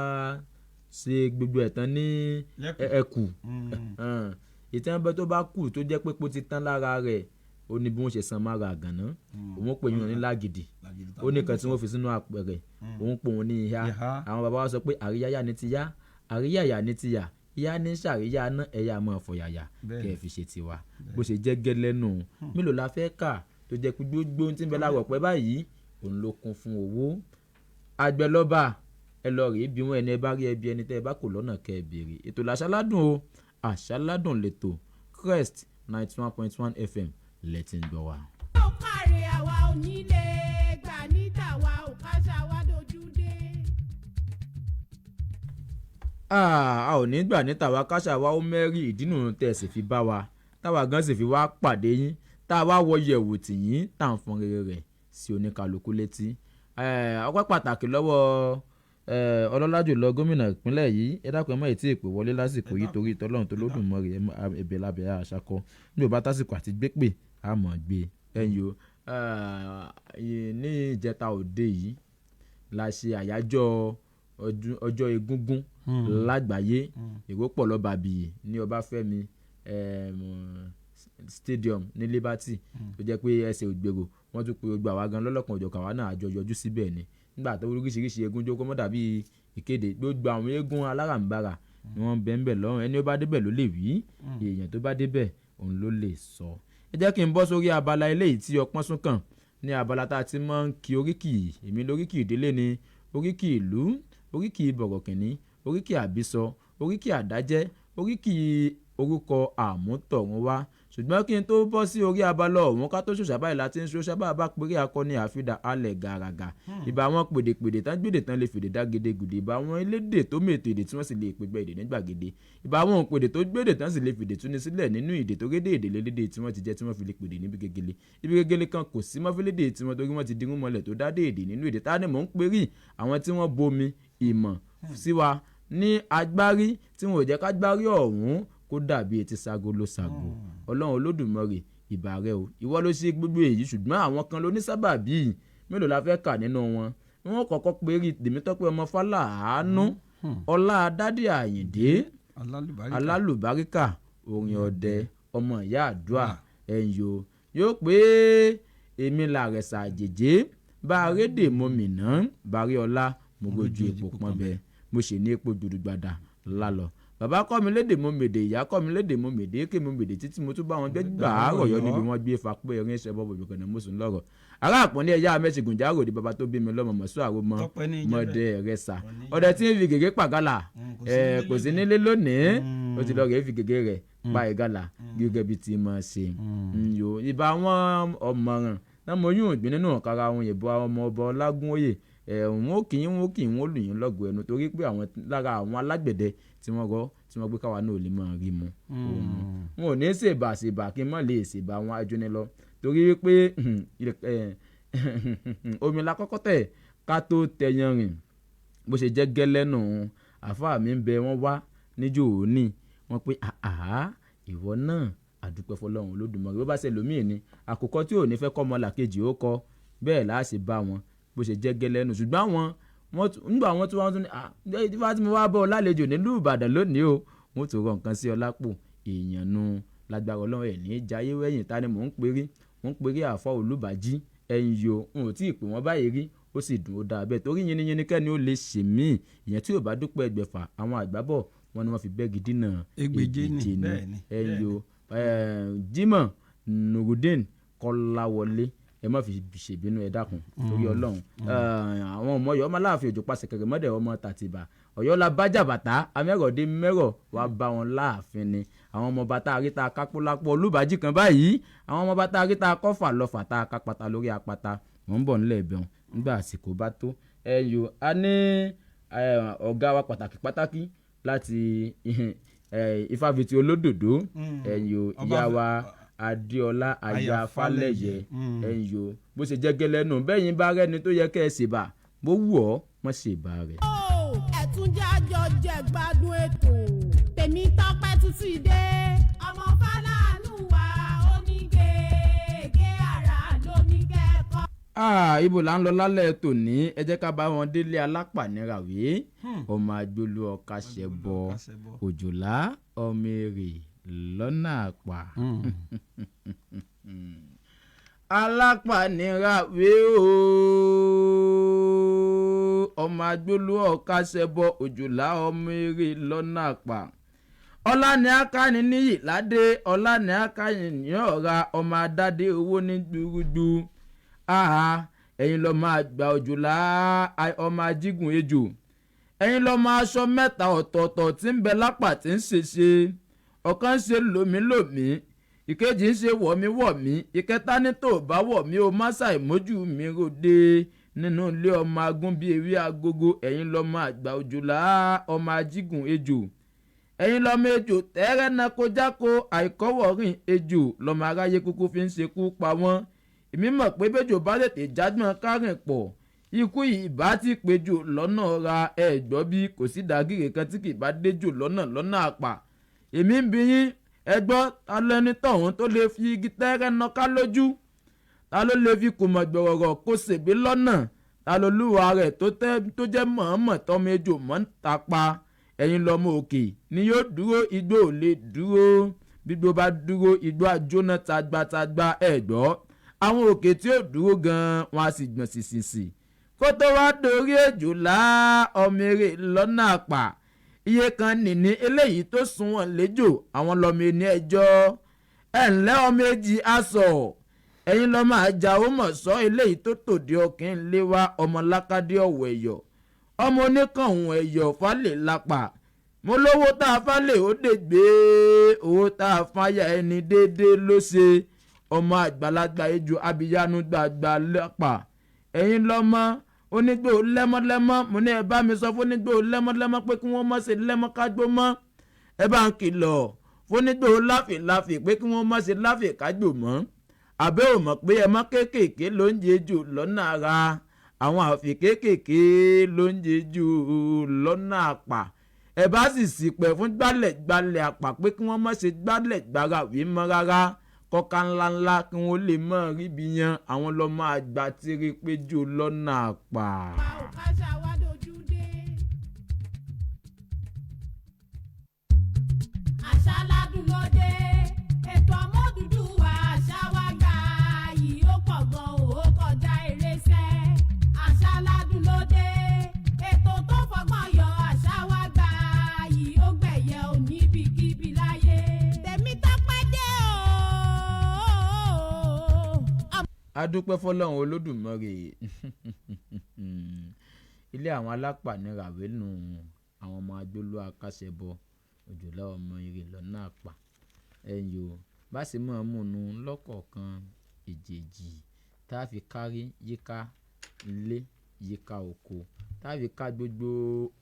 ṣe gbogbo ẹ̀tàn ní ẹ̀kù ìtẹ́nbẹ́ tó bá kù tó jẹ́ pé kó ti tán lára rẹ̀ ó ní bí wọ́n ṣe san mára àgànná òun pè yín ní lágìdì ó ní kan tí wọ́n fi sínú àpẹẹrẹ òun pè wọ́n ní ìhà àwọn bàbá wa sọ pé àríyáyá ni ti yá àríyáyá ni ti yá ìyá ní sàríyá náà ẹ̀yà máa fọ̀yàyà kẹ́ ẹ fi ṣe tiwa bó ṣe jẹ́ gẹ́lẹ́ nù mélòó la fẹ́ kà tó jẹ́ pé gbogbo ohun tí ń bẹ lára ọ̀pẹ báyìí òun ló kún fún owó àgbẹ̀lọ́ba ẹ lọ rèé bí wọn ẹni ẹ bá rí ẹbí ẹni tẹ́ ẹ bá kò lọ́nà kẹ́ ẹ béèrè ètò làṣáládùn o àṣáládùn lẹ́tọ̀ Crest 91.1 FM lẹ́tí ń gbọ́ wa. ó káre àwa ò ní lè gbà ní tàwa ò káṣá wa dojú dé. a ò ní gbà ní tàwa káṣá wa ó mẹ́rí ìdínú tẹ̀ sì fi bá wa táwa gan sì fi wá pàdé yín tá a wá wọ yẹ̀wò tì yín tá à ń fọn rere rẹ̀ sí oníkàlùkù létí ọpẹ́ pàtàkì lọ́wọ́ ọlọ́lá jùlọ gómìnà ìpínlẹ̀ yìí ẹ dákun ẹ má tí ì pè wọlé lásìkò yìí torí ìtọ́lọ́run tó lódùmarè ẹ̀bẹ̀ lábẹ́ àṣàkọ ní ò bá tásìkò àti gbé pè á mọ̀ gbé ẹ̀yìn o ní ìjẹta òde yìí la ṣe àyájọ́ ọjọ́ egúngún lágbàáyé èrò pọ̀ lọ́ba bíi ní Ọbáfẹ́mi stadium ní Liberty tó jẹ́ pé ẹsẹ̀ ògbèrò wọ́n tún pe gbogbo àwa gan lọ́lọ́kan òjọ̀kan àwa náà àjọ yọjú síbẹ̀ ni nígbà tó oríṣiríṣi eégún jókòó mọ́ dàbí ìkéde gbogbo àwọn eégún aláràǹbarà ni wọ́n bẹ̀ ń bẹ̀ lọ́rùn ẹni ó bá débẹ̀ ló lè wí èèyàn tó bá débẹ̀ òun ló lè sọ. ẹ jẹ́ kí n bọ́ sórí abala eléyìí tí ọpọ́n sún kàn ní abala tá a ti máa ń kí oríkì èmi lóríkì ìdílé ni oríkì ìlú oríkì bọ̀rọ̀kìnní oríkì àbísọ oríkì àdájẹ́ oríkì orúkọ àmútọ̀runwá ṣùgbọ́n kí n tó bọ́ sí orí abala ọ̀hún ká tó ṣòṣà báyìí láti ń ṣòṣà bá bá péré akọni àfidà alẹ̀ gàràgà ìbá wọn pèdèpèdè tán gbèdè tán lè fèdè dá gedegùdè ìbá wọn elédè tó mètò èdè tí wọ́n sì lè pègbè èdè nígbàgede ìbá wọn pèdè tó gbèdè tán sì lè fèdè túni sílẹ̀ nínú èdè tó gédè èdè lédè tí wọ́n ti jẹ́ tí wọ́n fi lè pèdè níbi gegele ibi gegele kan kò sí mọ́fílédè tí wọ́n torí wọ́n ti dirun mọ́lẹ̀ tó dá dé èdè nínú èdè tá ni mò ń perí àwọn tí wọ́n bomi ìmọ̀ sí wa ní agbárí tí wọn ò jẹ́ kágbárí ọ̀hún kó dàbí etí sago ló sago ọlọ́run olódùmarè ìbà rẹ o ìwọ ló ṣe gbogbo èyí ṣùgbọ́n àwọn kan ló ní sábàbí mélòó la fẹ́ kà nínú wọn wọ́n kọ́kọ́ pé rí Tèmítọ́pẹ́ ọmọ Fálàánú ọlá dádì Àyìndé alálùbáríkà orin ọdẹ ọmọ ìyá àdúrà ẹ̀yọ yóò pé èmi làrẹ̀sà àjèjé bá a rédè mo mìíràn bàrí ọlá mo gbójú epo pọ́n bẹ́ẹ̀ mo ṣe ní epo jùdùgbàdà lálọ́ bàbá kọ́ mi lédè mo mèdè ìyá kọ́ mi lédè mo mèdè èké mo mèdè títí mo tún bá wọn gbé gbàárọ̀ yọ níbi wọn gbé fapẹ́ erin ṣẹ́ bọ́bọ̀ ìbùkún náà mo sùn lọ́rọ̀ ará àpọ́nlé ẹ̀yà amẹ́sìgùn jágò di bàbá tó bí mi lọ́mọ mọ̀sọ́ àrò mọ́ mọ́dẹ rẹ̀ sà ọ̀dẹ tí ń fi gègé pàgálà kò sí nílé lónìí ó ti lọ rẹ̀ fi gègé rẹ̀ pa ìgálà gẹ́gẹ́ bí ti mọ̀ ṣe yo ìbá wọn ọmọràn náà mo yún ìgbín nínú ọ̀kára àwọn ìbò ọmọ ọba Ọlágúnóyè wọn kì í wọn lù yín lọ́gọ̀ ẹnu torí pé àwọn lára àwọn alágbẹ̀dẹ tí wọ́n rọ́ tí wọ́n gbé káwa náà lè máa rí mu wọn ò ní ṣèbà kí n má lè ṣèbà wọn ajóni lọ torí pé omi la kọ́kọ́ tẹ̀ ká tó tẹyan rìn bó ṣe jẹ́ gẹ́lẹ́ nù àfáà mi ń bẹ wọ́n wá níjó òní wọ́n pé ìwọ náà àdúpẹ́ fọlọ́run Olódùmarè bó bá ṣe lómìn ní àkókò tí ò ní fẹ́ kọ́ ọmọ làkejì ó kọ bẹ́ẹ̀ láàṣẹ bá wọn bó ṣe jẹ́ gẹ́lẹ́ nù ṣùgbọ́n nígbà wọn tí wọ́n tún ní ìdífà tí mo wá bọ́ ọ lálejò nílùú Ìbàdàn lónìí o wọ́n tó rọ nǹkan sí ọ lápò èèyàn nu lágbára Ọlọ́run ẹ̀ ní jayé wẹ̀yìn ta ni mò ń perí àfọ́ Olúbàjí ẹ̀yìn yo n ò tí ì pè wọ́n báyìí rí ó sì dùn ó dáa bẹ́ẹ̀ torí yiniyini kẹ́ni ó lè ṣe míì ìyẹn tí ò bá dúpẹ́ ẹgbẹ̀fà àwọn àgbábọ̀ wọn ni wọ́n fi bẹ́ẹ̀gì dínà ègbèje ni ẹ̀yìn yo Jimoh Nurudeen Kọ́láwọlé ẹ má fi ṣèbínú ẹ dákun torí Ọlọ́run àwọn ọmọ Ọ̀yọ́ ọmọ Aláàfin Òjó pàṣẹ kẹrẹ mọdẹ ọmọ Tàtìbà Ọ̀yọ́ la bájà bàtà amẹrọdé mẹrọ wà bá wọn láàfin ni àwọn ọmọ bàtà àríta kápólápó Olúbàjí kan báyìí àwọn ọmọ bàtà àríta kọfà lọfà tá a kápátá lórí apáta wọn ń bọ̀ nílẹ̀ ìbẹ̀rùn nígbà àsìkò bá tó ẹyọ a ní ọ̀gá wa pàtàkì láti Ifáfitì Olódòdó ẹyọ ìyá wa Adéọlá aya Fálẹ́yẹ ẹ̀yọ bó ṣe jẹ́ gẹ́lẹ́ nù bẹ́yìn bá rẹ́ni tó yẹ kẹ́ ẹ ṣèbà bó wù ọ́ mọ́ ṣèbà rẹ̀. ẹ̀tún jẹ́ àjọ jẹ́ gbádùn ètò Tèmítọ́pẹ́ tún ti dé ọmọ Fálàánú wa onígègé ara lóníkẹ́kọ̀ọ́. Ibo là ń lọ lálẹ́ tòní ẹ jẹ́ ká bá wọn délé alápàníràwé ọmọ Àgbòlú ọ̀ka ṣẹ̀bọ òjòlá ọmọ èrè lọ́nà àpà alápàníràwé ọmọ Àgbòlú ọ̀ka ṣẹ̀bọ òjòlá ọmọ èrè lọ́nà àpà ọlá ní akáni níyì ládé ọlá ní akáni ní ọ̀ra ọmọ adádé owó ní gbúrúgbú ẹ̀yin lọ máa gba òjòlá ọmọ ajígùn ejò ẹ̀yin lọ máa aṣọ mẹ́ta ọ̀tọ̀ọ̀tọ̀ tí ń bẹ lápá tí ń ṣèṣe ọ̀kan ń ṣe lòmílòmí ìkejì ń ṣe wọ̀míwọ̀mí ìkẹta ní tó bá wọ̀mí o má ṣàìmójú mi ròde nínú ilé ọmọ agún bíi ewé agogo ẹ̀yin lọ máa gba òjòlá ọmọ ajígùn ejò ẹ̀yin lọ́mọ ejò tẹ́rẹ́ náà kọjáko àìkọ́wọ̀rìn ejò lọ́mọ aráyé kúkú fi ń ṣekú pa wọ́n èmi mọ̀ pé bẹ́jọ́ bá tètè jágbọ́n kárìn pọ̀ ikú ìbá ti péjò lọ́nà ra ẹ̀gbọ́ bí kò sí dàgìrì kan tí kì bá déjò lọ́nà àpà èmi ń bi yín ẹgbọ́ ta lẹni tọ̀hún tó lè fi igi tẹ́rẹ́ náà ká lójú ta ló lè fi kùmọ̀ gbọ̀rọ̀rọ̀ kó ṣègbè lọ́nà ta ló lúwa rẹ̀ tó jẹ́ mọ̀ọ́mọ̀ tọ́mọ ejò mọ́ ń ta pa ẹ̀yin lọ́mọ òkè ni yóò dúró igbó ò lè dúró gbígbó bá dúró igbó àjóná tagbátagba ẹ̀gbọ́ àwọn òkè tí ó dúró gan-an wọn a sì gbọ̀n sísìsì kó tó wá dorí èjò lá ọmọ eré lọ́nà àpà iye kan nìní eléyìí tó sunwọ̀n lẹ́jọ́ àwọn lọ́mọ ẹni ẹjọ́ ẹ̀ ńlẹ́ ọmọ èjì aṣọ ẹ̀yin lọ́mọ àjà ó mọ̀ sọ eléyìí tó tòde ọkìn lé wá ọmọ lákàdé ọ̀wọ̀ ẹ̀yọ̀ ọmọ oníkànnù ẹ̀yọ̀ falẹ̀ lápá mo lówó tá a falẹ̀ ó dè gbé owó tá a fáyà ẹni déédéé ló ṣe ọmọ àgbàlagbà ejò abiyanu gbàgbà lápá ẹ̀yin lọ́mọ onígbò lẹ́mọ́lẹ́mọ́ mo ní ẹ bá mi sọ fónígbò lẹ́mọ́lẹ́mọ́ pé kí wọ́n má ṣe lẹ́mọ́ kágbó mọ́ ẹ bá ń kìlọ̀ fónígbò láfìláfì pé kí wọ́n má ṣe láfì kágbó mọ́ àbẹ́ ò mọ̀ pé ẹ mọ́ kéékèèké ló ń jẹ jù lọ́nà ara àwọn àfi kéékèèké ló ń jẹ jù lọ́nà àpà ẹ bá sì sì pẹ̀ fún gbálẹ̀ àpà pé kí wọ́n má ṣe gbálẹ̀ gbára wí mọ́ rárá kọ́ka ńláńlá kí wọ́n lè mọ̀ ríbi yan àwọn lọ́mọ àgbà tiri péjọ lọ́nà àpà. àṣà ládùn lóde ètò ọmọ Odùduwà àṣà wa gbà yìí ó pọ̀ gan ó kọjá ìrẹsẹ̀. àṣà ládùn lóde ètò tó fọgbọ́n yọ àṣà wa gbà yìí ó gbẹ̀yẹ ò níbikíbi láyé. Tèmítọ́pẹ́ dé o. adúpẹ́ fọlọ́run olódùmarè ilé àwọn alápà ní ràwénù àwọn ọmọ agbóló akásẹ̀bọ òjòlá ọmọ eré lọ́nà àpà ẹ̀yìn o bá sì mọ̀ ọ́n múnú lọ́kọ̀ọ̀kan èjèèjì tá a fi kárí yíká ilé yíká oko tá a fi ká gbogbo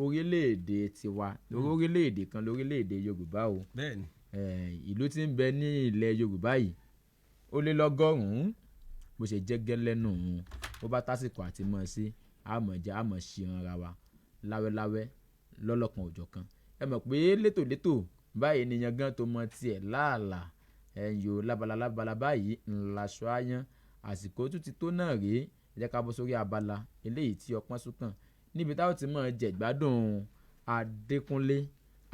orílẹ̀-èdè tiwa lórí orílẹ̀-èdè kan lórílẹ̀-èdè Yorùbá o bẹ́ẹ̀ni ìlú tí ń bẹ ní ilẹ̀ Yorùbá yìí ó lé lọ́gọ́rùn-ún bó ṣe jẹ́ gẹ́lẹ́ nù ún bó bá tásìkò àti mọ̀ sí àmọ̀já àmọ̀ ṣe ara wa láwẹ́láwẹ́ lọ́lọ́kan òjọ̀kan ẹ mọ̀ pé létòlétò báyìí nìyẹn gan tó mọ tiẹ̀ láàlà ẹ̀yìn o lábala báyìí ńláṣọ áyán àsìkò tún ti tó náà rèé ẹ jẹ́ ká bọ́ sórí abala eléyìí tí ọpọ́n súnkàn níbi táwọn ti mọ̀ jẹ̀gbádùn Adékúnlé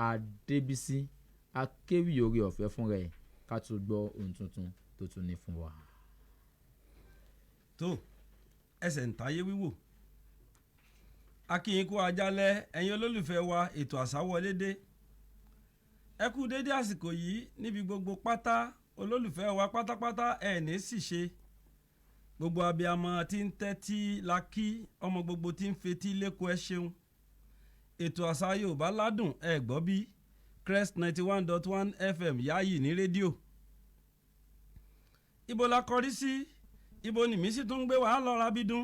Adébísí akéwì orí ọ̀fẹ́ fún rẹ̀ ká tún gbọ́ ohun tuntun tó tún ní fún wa. tó ẹsẹ̀ ń táyé wíwò akínyìn kó ajálẹ̀ ẹ̀yin olólùfẹ́ wa ètò àṣà wọlé dé ẹ kú dédé àsìkò yìí níbi gbogbo pátá olólùfẹ́ wa pátápátá ẹ̀ ní sì ṣe gbogbo abiyamọ tí ń tẹ́tí la kí ọmọ gbogbo tí ń fetí lẹ́kọ̀ọ́ ẹ ṣeun ètò àṣà Yorùbá ládùn ẹ gbọ́ bí Crest 91.1 FM yáàyì ní rédíò ibo la kọrí sí ibo nìmí sì tún ń gbé wàá lọ́ra bídún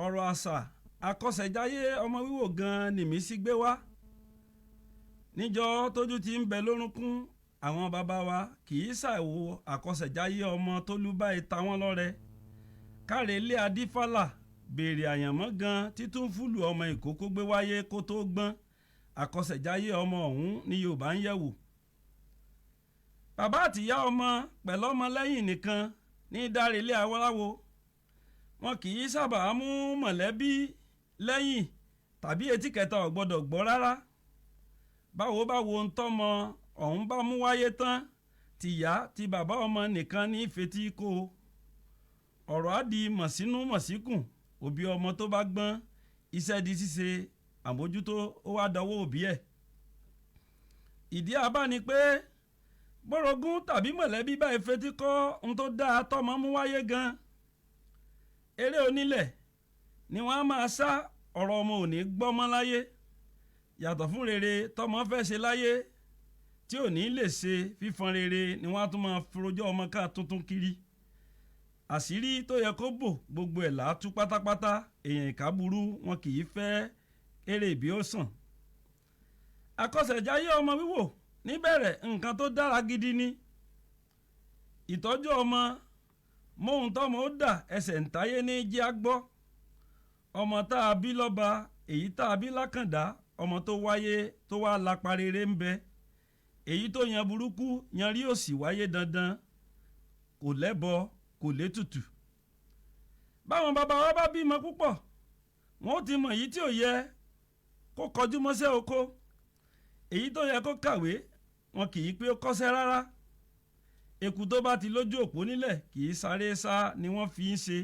ọ̀rọ̀ àṣà àkọsẹ̀jáyé ọmọ wíwò gan-an nìmí sí gbé wá níjọ́ tójú ti ń bẹ lórúnkún àwọn bàbá wa kì í ṣàìwò àkọsẹ̀jáyé ọmọ tó lù báyìí ta wọ́n lọ́rẹ káre ilé adífálà béèrè àyànmọ́ gan títún fúlù ọmọ ìkókó gbé wáyé kó tó gbọ́n àkọsẹ̀jáyé ọmọ ọ̀hún ni Yorùbá ń yẹ̀wò bàbá àtìyá ọmọ pẹ̀lú ọmọ lẹ́yìn nìkan ní dáre ilé awọ́láwo wọn kì í sábà mú mọ̀lẹ́bí lẹ́yìn tàbí etí kẹta ò gbọ́dọ̀ gbọ́ rárá báwo ń tọ́mọ ọ̀hún bá mú wáyé tán tìyá ti bàbá ọmọ nìkan ní fetí kó ọ̀rọ̀ á di mọ̀sínú mọ̀síkùn òbí ọmọ tó bá gbọ́n iṣẹ́ di ṣíṣe àmójútó ó wá dọwọ́ òbí ẹ̀ ìdí abá ni pé bọ́rọ̀gún tàbí mọ̀lẹ́bí báyìí fetí kọ́ ohun tó dáa tọ́mọ mú wáyé gan eré onílẹ̀ ni wọ́n á máa sá ọ̀rọ̀ ọmọ òní gbọ́mọ́ láyé yàtọ̀ fún rere tọ́mọ fẹ́ ṣe láyé tí ò ní lè ṣe fífọn rere ni wọ́n á tún máa forojọ́ ọmọ ká tuntun kiri àṣírí tó yẹ kó bò gbogbo ẹ̀ látú pátápátá èèyàn ìka burú wọn kì í fẹ́ eré ìbí ó sàn àkọsẹ̀jáyé ọmọ wíwò níbẹ̀rẹ̀ nǹkan tó dára gidi ni ìtọ́jú ọmọ móhun tọ́mọ ó dà ẹsẹ̀ ń táyé ní jẹ́ àgbọ́ ọmọ tá a bí lọ́ba èyí tá a bí lákàndá ọmọ tó wáyé tó wá lápá rere ń bẹ èyí tó yan burúkú yan rí òsì wáyé dandan kò lẹ́bọ kò létùtù báwọn bàbá wa bá bímọ púpọ̀ wọn ó ti mọ èyí tí ò yẹ kó kọjú mọ́ṣẹ́ oko èyí tó yẹ kó kàwé wọn kì í pé ó kọ́ṣẹ́ rárá eku tó bá ti lójú òpó nílẹ̀ kì í sáré sá ni wọ́n fi ń ṣe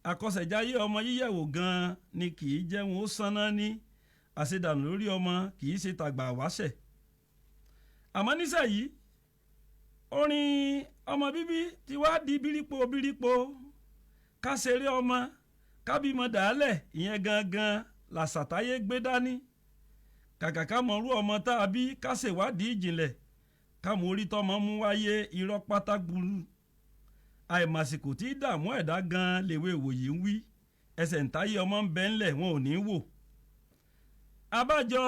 àkọsẹ̀jáyé ọmọ yíyẹ̀wò gan-an ni kì í jẹ́ wọn ó sanná ní àṣedànù lórí ọmọ kì í ṣe tàgbà wáṣẹ̀ àmọ́ nísẹ̀yìí orin ọmọ bíbí ti wá di bírípo ká ṣeré ọmọ ká bímọ dàálẹ̀ ìyẹn gangan làṣàtáyé gbé dání kàkà ká mọ̀rú ọmọ tá a bí ká ṣèwádìí ìjìnlẹ̀ ká mọ orí tọmọ mú wáyé irọ́ pátá gburu àìmàsìkò tí dààmú ẹ̀dá gan lèwe ìwòyí ń wí ẹsẹ̀ ń táyé ọmọ ń bẹ ńlẹ̀ wọn ò ní wò abájọ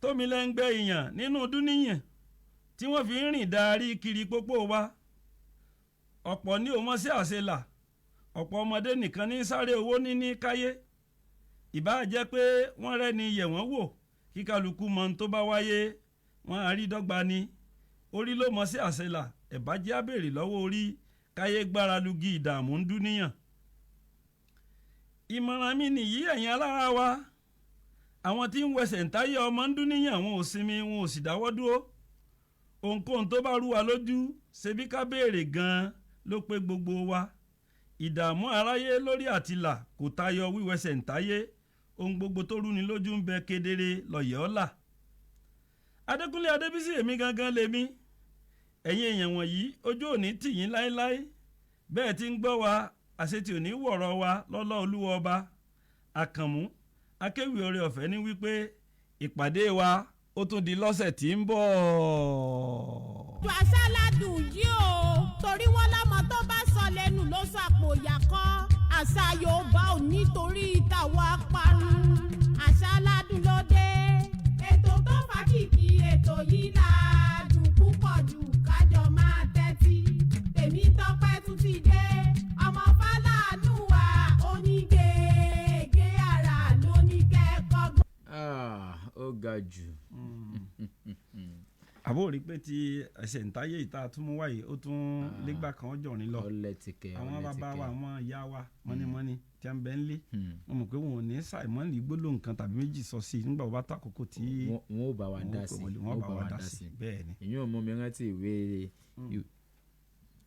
tómilẹ́ngbẹ́ èèyàn nínú dúníyàn tí wọ́n fi ń rìn darí kiri pópó wa ọ̀pọ̀ ní òun sí àṣelà ọ̀pọ̀ ọmọdé nìkan ní sáré owó níní káyé ìbáà jẹ́ pé wọ́n rẹ́ni yẹ̀ wọ́n wò kí kálukú mọ ohun tó bá wáyé wọ́n á rí dọ́gba ni orí ló mọ sí àṣelà ẹ̀bá jẹ́ á béèrè lọ́wọ́ orí káyé gbára lugi ìdààmú ń dúníyàn. ìmọ̀ràn mi nìyí ẹ̀yin alára wa àwọn tí ń wẹsẹ̀ ń táyé ọmọ ń dúníyàn wọn ò sinmi wọn ò sì dáwọ́ dúró ohunkóhun tó bá rú wa lójú ṣebí ká béèrè gan-an ló pé gbogbo wa ìdààmú aráyé lórí àtìlà kò tayọ wíwẹsẹ̀ ń táyé ohun gbogbo tó rúni lójú ń bẹ kedere lọ́yẹ̀ ọ̀la. Adékúnlé Adébísí èmi gangan lèmi ẹ̀yin èèyàn wọ̀nyí ojú òní tì yín láéláé bẹ́ẹ̀ tí ń gbọ́ wa àṣetì òní wọ̀rọ̀ wa lọ́lọ́ olúwa ọba àkànmú akéwì oore ọ̀fẹ́ ní wípé ìpàdé wa ó tún di lọ́sẹ̀ tí ń bọ̀. ju àṣà ládùn yìí o torí wọn lọmọ tó bá sọ lẹ́nu ló sọ àpò ìyàkọ àṣà Yorùbá ò nítorí ìtàwọ̀ parun àṣà ládùn ló dé. ètò tó fàkìkì ètò yìí ládùn púpọ̀ jù kájọ máa tẹ́tí tèmi tọ́pẹ́ tún ti dé ọmọ Fálànú wa onígègé ara lóníkẹ́kọ̀ọ́. ó ga jù. àbó rí pé ti ẹsẹ̀ ń táyé ìta tún mú wáyé ó tún nígbà kan ọjọ́ ní lọ àwọn bàbá wa àwọn ìyá wa mọ́nímọ́ní tí a ń bẹ ń lé wọn mọ̀ pé wọn ò ní ṣàìmọ́lì gbólóhùn kan tàbí méjì sọ sí nígbà wọn bá tó àkókò tí wọn ò bá wa dá sí bẹ́ẹ̀ ni. ìyẹn ò mú mi rántí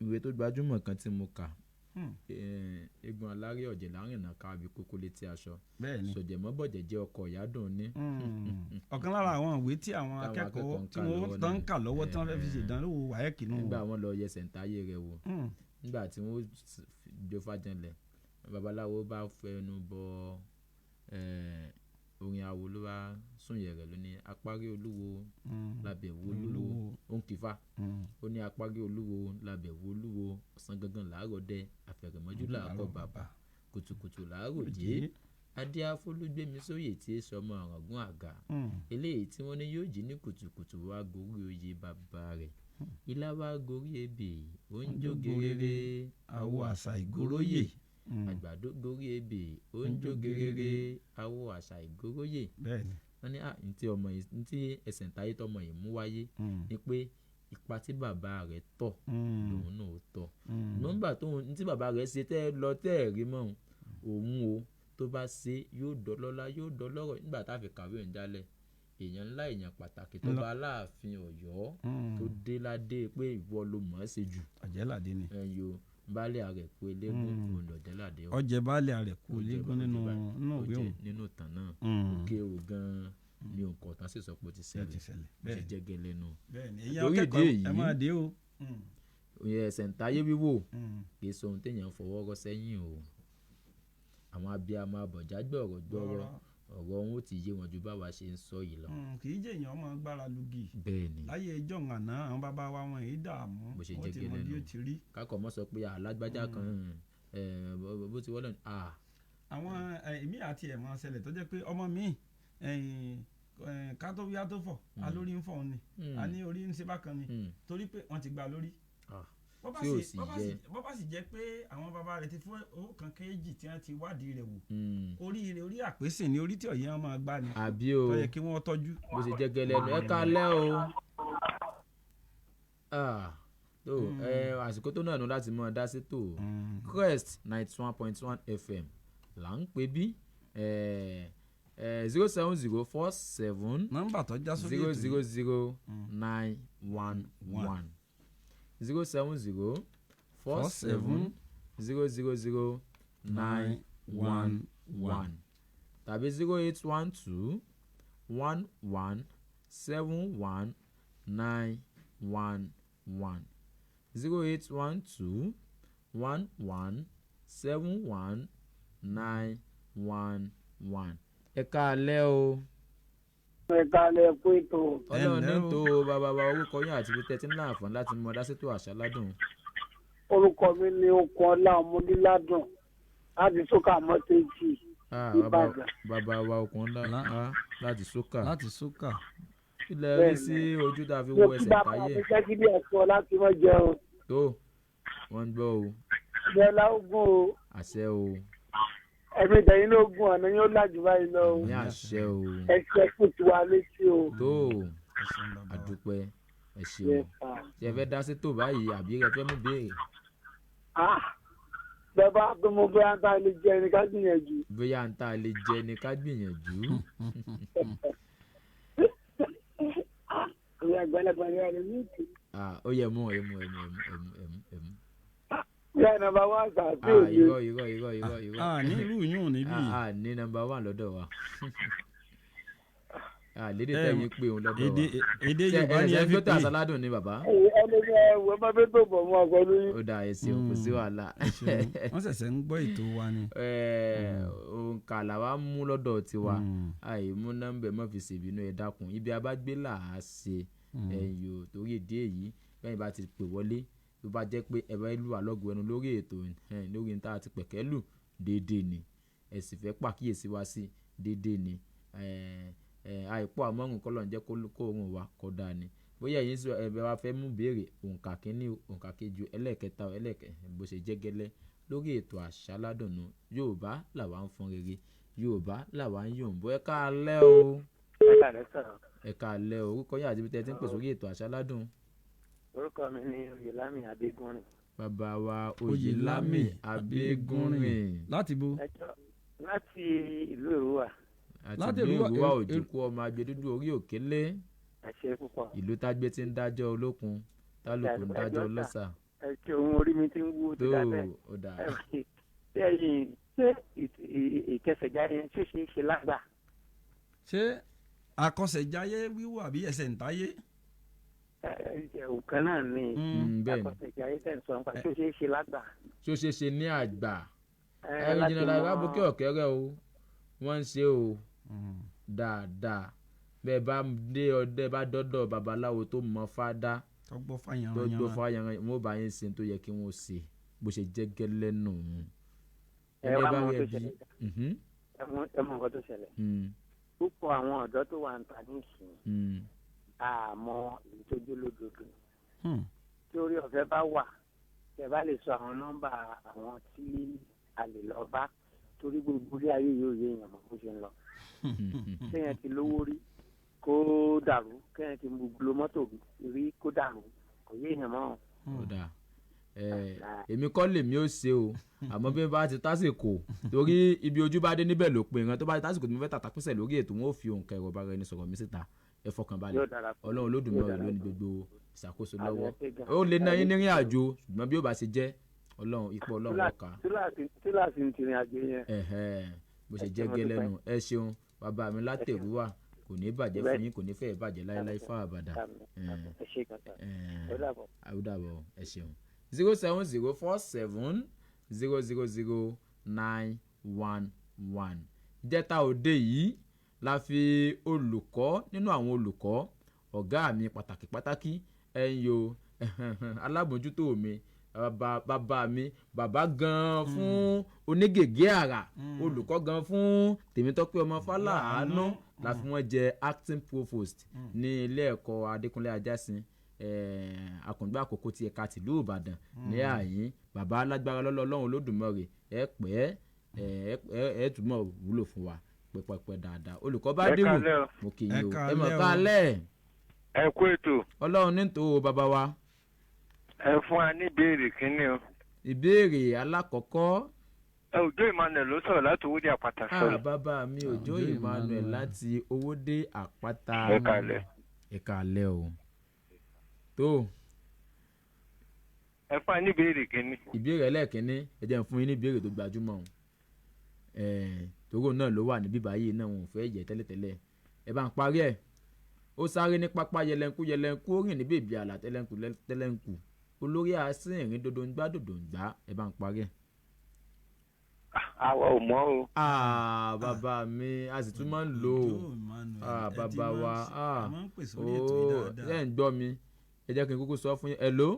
ìwé tó gbajúmọ̀ kan tí mo kà egun alárè ọ̀jẹ̀ láàrin náà ká àbí kókó létí aṣọ sọ̀jẹ̀mọ́bọ̀jẹ̀ jẹ́ ọkọ̀ ìyádùn ní. ọ̀kan lára àwọn ìwé tí àwọn akẹ́kọ̀ọ́ tí wọ́n tán ń kà lọ́wọ́ tí wọ́n fẹ́ fi ṣèdánwò wáyẹ̀kì nù. nígbà wọn lọ yẹsẹ̀ ń táyé rẹ̀ wò nígbà tí wọ́n gbé fàjànlẹ̀ babaláwo bá fẹnu bọ orin awo ló bá súnyẹ̀ rẹ̀ lóní apárí olúwo lábẹ̀wò olúwo ó ń kífà ó ní apárí olúwo lábẹ̀wò olúwo ọ̀sán gangan làárọ̀ dẹ àfẹ̀rẹ̀mọ́jú làárọ̀ bàbà kùtùkùtù làárọ̀ jẹ́ adé afólúgbémi sóyè tí í sọmọ ọ̀ràngún àga eléyìí tí wọ́n ní yóò jí ní kùtùkùtù wá gorí oyè bàbá rẹ̀ ilá wá gorí ebè ó ń jó gerere àwọ àṣà ìgòròyè àgbàdo gorí ebè ó ń jó gerere àwọ àṣà ìgòròyè. wọ́n ní ntí ẹsẹ̀ ń táyé tọmọ yìí mú wáyé ni pé ipa tí bàbá rẹ̀ tọ̀ lòun náà tọ̀ nọ́mbà tí bàbá rẹ̀ ṣe tẹ́ lọ tẹ́ ẹ̀ rí mọ́ òun o tó bá ṣe yóò dọ́lọ́lá yóò dọ́lọ́rọ̀ nígbà tá a fi kàwé ẹ̀ ń jálẹ̀ èèyàn ńlá èèyàn pàtàkì tó bá Aláàfin Ọ̀yọ́ tó dé ládé pé ìwọ ló mọ̀ ẹ́ ṣe jù. Ọ̀jẹ̀ládé ni. ẹyọ baálé Àrẹ̀kú Elégún òun Ọ̀jẹ̀ládé. ọjẹ́ baálé Àrẹ̀kú Elégún nínú ìwé òun. nínú ìtàn náà òkè o gan-an ni nǹkan tán sì sọ pé ó ti ṣẹlẹ̀ ó ti jẹ́ gẹ́lẹ́ nù. bẹ́ẹ̀ni ìyá akẹ́kọ̀ọ́ ẹ máa dé o. ẹsẹ̀ ń táyé wíwò kì í sọ ohun téèyàn fọwọ́ rọ́ sẹ́yìn o àwọn abiyamọ abọ̀já gbọ̀rọ̀ ọ̀rọ̀ wọn ó ti yé wọn ju báwa ṣe ń sọ yìí lọ. kì í jẹ́ èèyàn máa gbára lugi. bẹ́ẹ̀ni láyé ẹjọ́ àná àwọn bàbá wa wọn èyí dààmú bó ṣe jẹ́ gẹ́lẹ́ nù kákọ̀ mọ́ sọ pé alágbájá kan bó ti wọ́lẹ̀ àwọn èmi àti ẹ̀ máa ṣẹlẹ̀ tó jẹ́ pé ọmọ mi ká tó yá tó fọ̀ alórí ń fọ̀ ni a ní orí ń ṣe bákan ni torí pé wọ́n ti gba lórí bọ́ bá sì jẹ́ pé àwọn bàbá rẹ̀ ti fún owó kan kéjì tí wọ́n ti wádìí rẹ̀ wò orí àpèsè ni orí tí ọ̀yẹ́ wọn máa gbá ni àbí o tó yẹ kí wọ́n tọ́jú. bó ṣe jẹ́ gẹ́lẹ́ nu ẹ kálẹ́ o tó àsìkò tó náà nù láti mọ dá sí tó Crest 91.1 FM là ń pè bí 07047 nọ́mbà tó já sórí ètò 0000911 07047 0000911 tàbí 0812 1171 911 0812 1171 911. ẹ káalẹ́ o. ẹ káalẹ́ fún ètò. ọlọ́run ní tó bàbá orúkọ yín àti ibi tẹ́tí ńlá àfọ̀n láti mọ dásítò àṣà ládùn. orúkọ mi ni Okunola Ọmọdéládùn láti sókà mọ́tẹ́jì Ìbàdàn. bàbá wa Okunola láti sókà. sókà. ilẹ̀ rí sí ojú tá a fi wọ ẹsẹ̀ táyé. mo kí jẹ́ kí bí ẹ̀sọ́ láti mọ́ jẹun. tó wọ́n ń gbọ́ o. ìjọba ogun o. àṣẹ o. ẹ̀mí ìdẹ̀yìn lógún ọ̀nà yóò lájú báyìí lọ o. ní àṣẹ o. ẹ̀ṣẹ̀ kù ti wá létí o. tó àdúpẹ́ ẹ ṣeun ṣe ẹ fẹ́ dá sí tó báyìí àbí ẹ fẹ́ mú béèrè. bẹ́ẹ̀ bá tó mo bóyá ń ta ilé jẹ ní ká gbìyànjú. bóyá ń ta ilé jẹ ní ká gbìyànjú. ìwé àgbàlagbà ni wà ní mìtì. ó yẹ mú. bóyá nọ́mbà wá sàbí òye. irọ́. ní irú yún níbí. ní nọ́mbà wà lọ́dọ̀ wa. lédè tẹ̀yìn pé òun lọ́dọ̀ wa. èdè Yorùbá ni ẹ fi pè. gbọ́dọ̀ àsáládùn ni bàbá. ẹni ní ẹwọ máa fẹ́ tó bọ̀ mọ́ ọgbọ́n lóyún. ó dà ẹ̀sìn kò sí wàhálà. wọ́n ṣẹ̀ṣẹ̀ ń gbọ́ ètò wa ni. òǹkà làwa mú lọ́dọ̀ tiwa àìmú nọ́mbà mọ́ fi ṣèbínú ẹ̀ dákun ibi abágbé là á ṣe ẹ̀yìn ò torí ìdí èyí bẹ́ẹ̀ bá ti pè wọlé tó bá jẹ́ pé ẹ̀rọ ìlú àlọ́gùn ẹnu lórí ètò lórí níta àti pẹ̀kẹ́ lù déédéé ni ẹ sì fẹ́ pàkíyèsí wá sí déédéé ni àìpọ̀ àmọ́rùn kọ́lọ̀ ń jẹ́ kó òun wá kọ́ dáa ni bóyá ẹ̀yin sọ ẹ̀bẹ̀ wa fẹ́ mú béèrè òǹkà kínní òǹkà kejì ẹlẹ́ẹ̀kẹta bó ṣe jẹ́ gẹ́lẹ́ lórí ètò àṣáládùnnú Yorùbá làwa ń fọn rere Yorùbá làwa ń yòǹbó ẹ káalẹ́ o. ẹ káalẹ́ o orúkọ yín àti ibi tẹ́ ẹ ti ń pè sórí ètò àṣáládùn. orúkọ mi ni Oyèlámì Abégúnrin. bàbá wa Oyèlámì Abégúnrin. láti bo. láti ìlú Èrúwà. àti ìlú Èrúwà òjìkú ọmọ agbẹdúdú orí òkèlè. àṣẹ púpọ̀. ìlú tágbé ti ń dájọ́ olókun tálùkù ń dájọ́ ọlọ́sà. ẹ ṣe ohun orí mi ti ń wú ti dábẹ́. ṣé ìkẹsẹ̀jáde ṣé ṣe é ṣe lágbà. ṣé àkọsẹ̀jáyé wíwò àbí ẹsẹ̀ ń táyé. òkan náà ni àkọsẹ̀jáyé tẹ̀ ń sọ nípa ṣé ó ṣe é ṣe lágbà. ṣé ó ṣe é ṣe ní àgbà. ẹ̀rìn jìnnà lára bókè ọ̀kẹ́rẹ́ o wọ́n ń ṣe o dáadáa bẹ́ẹ̀ bá dé ọdẹ bá dọ́dọ̀ babaláwo tó mọ fádá tó gbọ́ fáyanran wọn ò bá yín ṣe tó yẹ kí wọ́n ṣe bó ṣe jẹ́ gẹ́lẹ́ nù. ẹ wá mọ tó ṣẹlẹ̀ ẹ mọ nǹkan tó ṣẹlẹ̀ púpọ̀ àwọn ọ̀dọ́ tó wà ń ta ní ìsìn àmọ́ èyí tó jó lódodo tí orí ọ̀fẹ́ bá wà tẹ́ bá lè sọ àwọn nọ́mbà àwọn tí a lè lọ bá torí gbogbo orí ayé yóò yé èèyàn mọ̀ bó ṣe ń lọ kéèyàn ti lówó rí kó dàrú kéèyàn ti gbogbo mọ́tò rí kó dàrú kò yé èèyàn mọ́. èmi kọ́ lèmi ó ṣe o àmọ́ bí wọ́n bá ti tásìkò torí ibi ojú bá dé níbẹ̀ ló pin ìran tó bá ti tásìkò tí mo fẹ́ tàtàkùsẹ̀ lórí ètò wọn ò fi òǹkà ẹ̀rọ bára ẹni sọ̀rọ̀ mi síta ẹ fọkàn balẹ̀ Ọlọ́run Olódùmarè ló ní gbogbo ìṣàkóso lọ́wọ́ ó lè ná yín nírìn àjò ṣùgbọ́n bí ó bá ṣe jẹ́ Ọlọ́run ipò Ọlọ́run ọ̀ka. tíláàsì ń tirin àjò yẹn. bó ṣe jẹ́ gẹ́lẹ́nu ẹ ṣeun bàbá mi látẹ̀rúwà kò ní bàjẹ́ fún yín kò ní fẹ́ẹ̀ bàjẹ́ láéláé fún àbàdà. àwùdàbọ̀ ẹ ṣeun 07047000911 jẹ́ta òde yìí la fi olùkọ́ nínú àwọn olùkọ́ ọ̀gá mi pàtàkì ẹ̀yìn o alábòjútó mi bàbá mi bàbá gan fún onígègé àrà olùkọ́ gan fún Tèmítọ́pẹ́ ọmọ Fálàánú la fi wọ́n jẹ acting provost ní ilé ẹ̀kọ́ Adékúnlé Ajásin àkùngbà àkókò tí ẹ̀ka tìlú Ìbàdàn ní àyín bàbá alágbára lọ́lọ́run Olódùmarè ẹ pẹ́ ẹ túmọ̀ wúlò fún wa pẹpẹpẹ dáadáa olùkọ́ bá dìrò mo kì í o ẹ mọ̀ kálẹ̀. ẹ kú ètò. Ọlọ́run ní tòó bàbá wa. ẹ fún wa ní ìbéèrè kínní o. ìbéèrè alákọ̀ọ́kọ́. Òjó Emmanuel ló sọ̀rọ̀ láti Owódé Àpáta sọ̀rọ̀. bàbá mi Òjó Emmanuel láti Owódé Àpáta. ẹ kálẹ̀. ẹ kálẹ̀ o. tó. ẹ fún wa ní ìbéèrè kínní. ìbéèrè ẹlẹ́ẹ̀kínní ẹ jẹ́ n fún yín ní ìbéèrè tó gbajúmọ̀ o. togo náà ló wà níbí báyìí náà wọn ò fẹ́ yẹ tẹ́lẹ̀tẹ́lẹ̀ ẹ bá ń parí ẹ̀ ó sáré ní pápá yẹlẹ́nkú ó rìn ní bèbí àlà tẹ́lẹ̀nkù olórí àásìnrìn dodo ń gbá ẹ bá ń parí ẹ̀. àwa ò mọ̀ o. bàbá mi a sì tún máa ń lò ó bàbá wa ẹ ń gbọ́ mi ẹ jẹ́ kí n kúkú sọ fún yín hello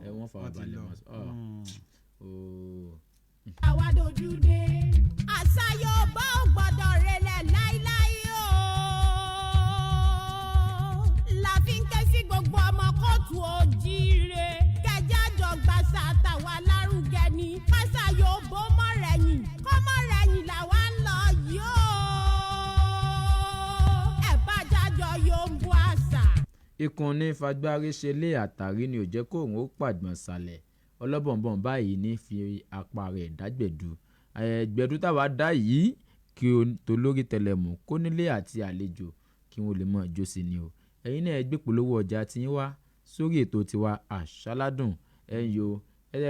ẹ wọ́n fà balẹ̀ àwa dojú dé àṣà Yorùbá ò gbọ́dọ̀ relẹ̀ láíláí o la fi ń ké sí gbogbo ọmọ kóòtù òjíire kẹjá jọ gbàṣà àtàwà lárugẹ ni àṣà Yorùbá mọ̀rẹ̀yìn kọ́ mọ̀rẹ̀yìn làwa ń lọ yìí o ẹ̀ bá jájọ Yorùbá àṣà ikùn ní fagbárí ṣe lé àtàrí ni ò jẹ́ kó òun ó pàgbọ́n sàlẹ̀ ọlọ́bọ̀nbọ̀n báyìí ní fi apá rẹ̀ dágbẹ̀dù gbẹ̀dù táwa dá yìí kí o tó lórí tẹlẹmù kó nílé àti àlejò kí wọ́n lè mọ̀ jó sí ni o ẹ̀yin náà gbé polówó ọjà tiyín wá sórí ètò tiwa àṣáládùn ẹ̀yọ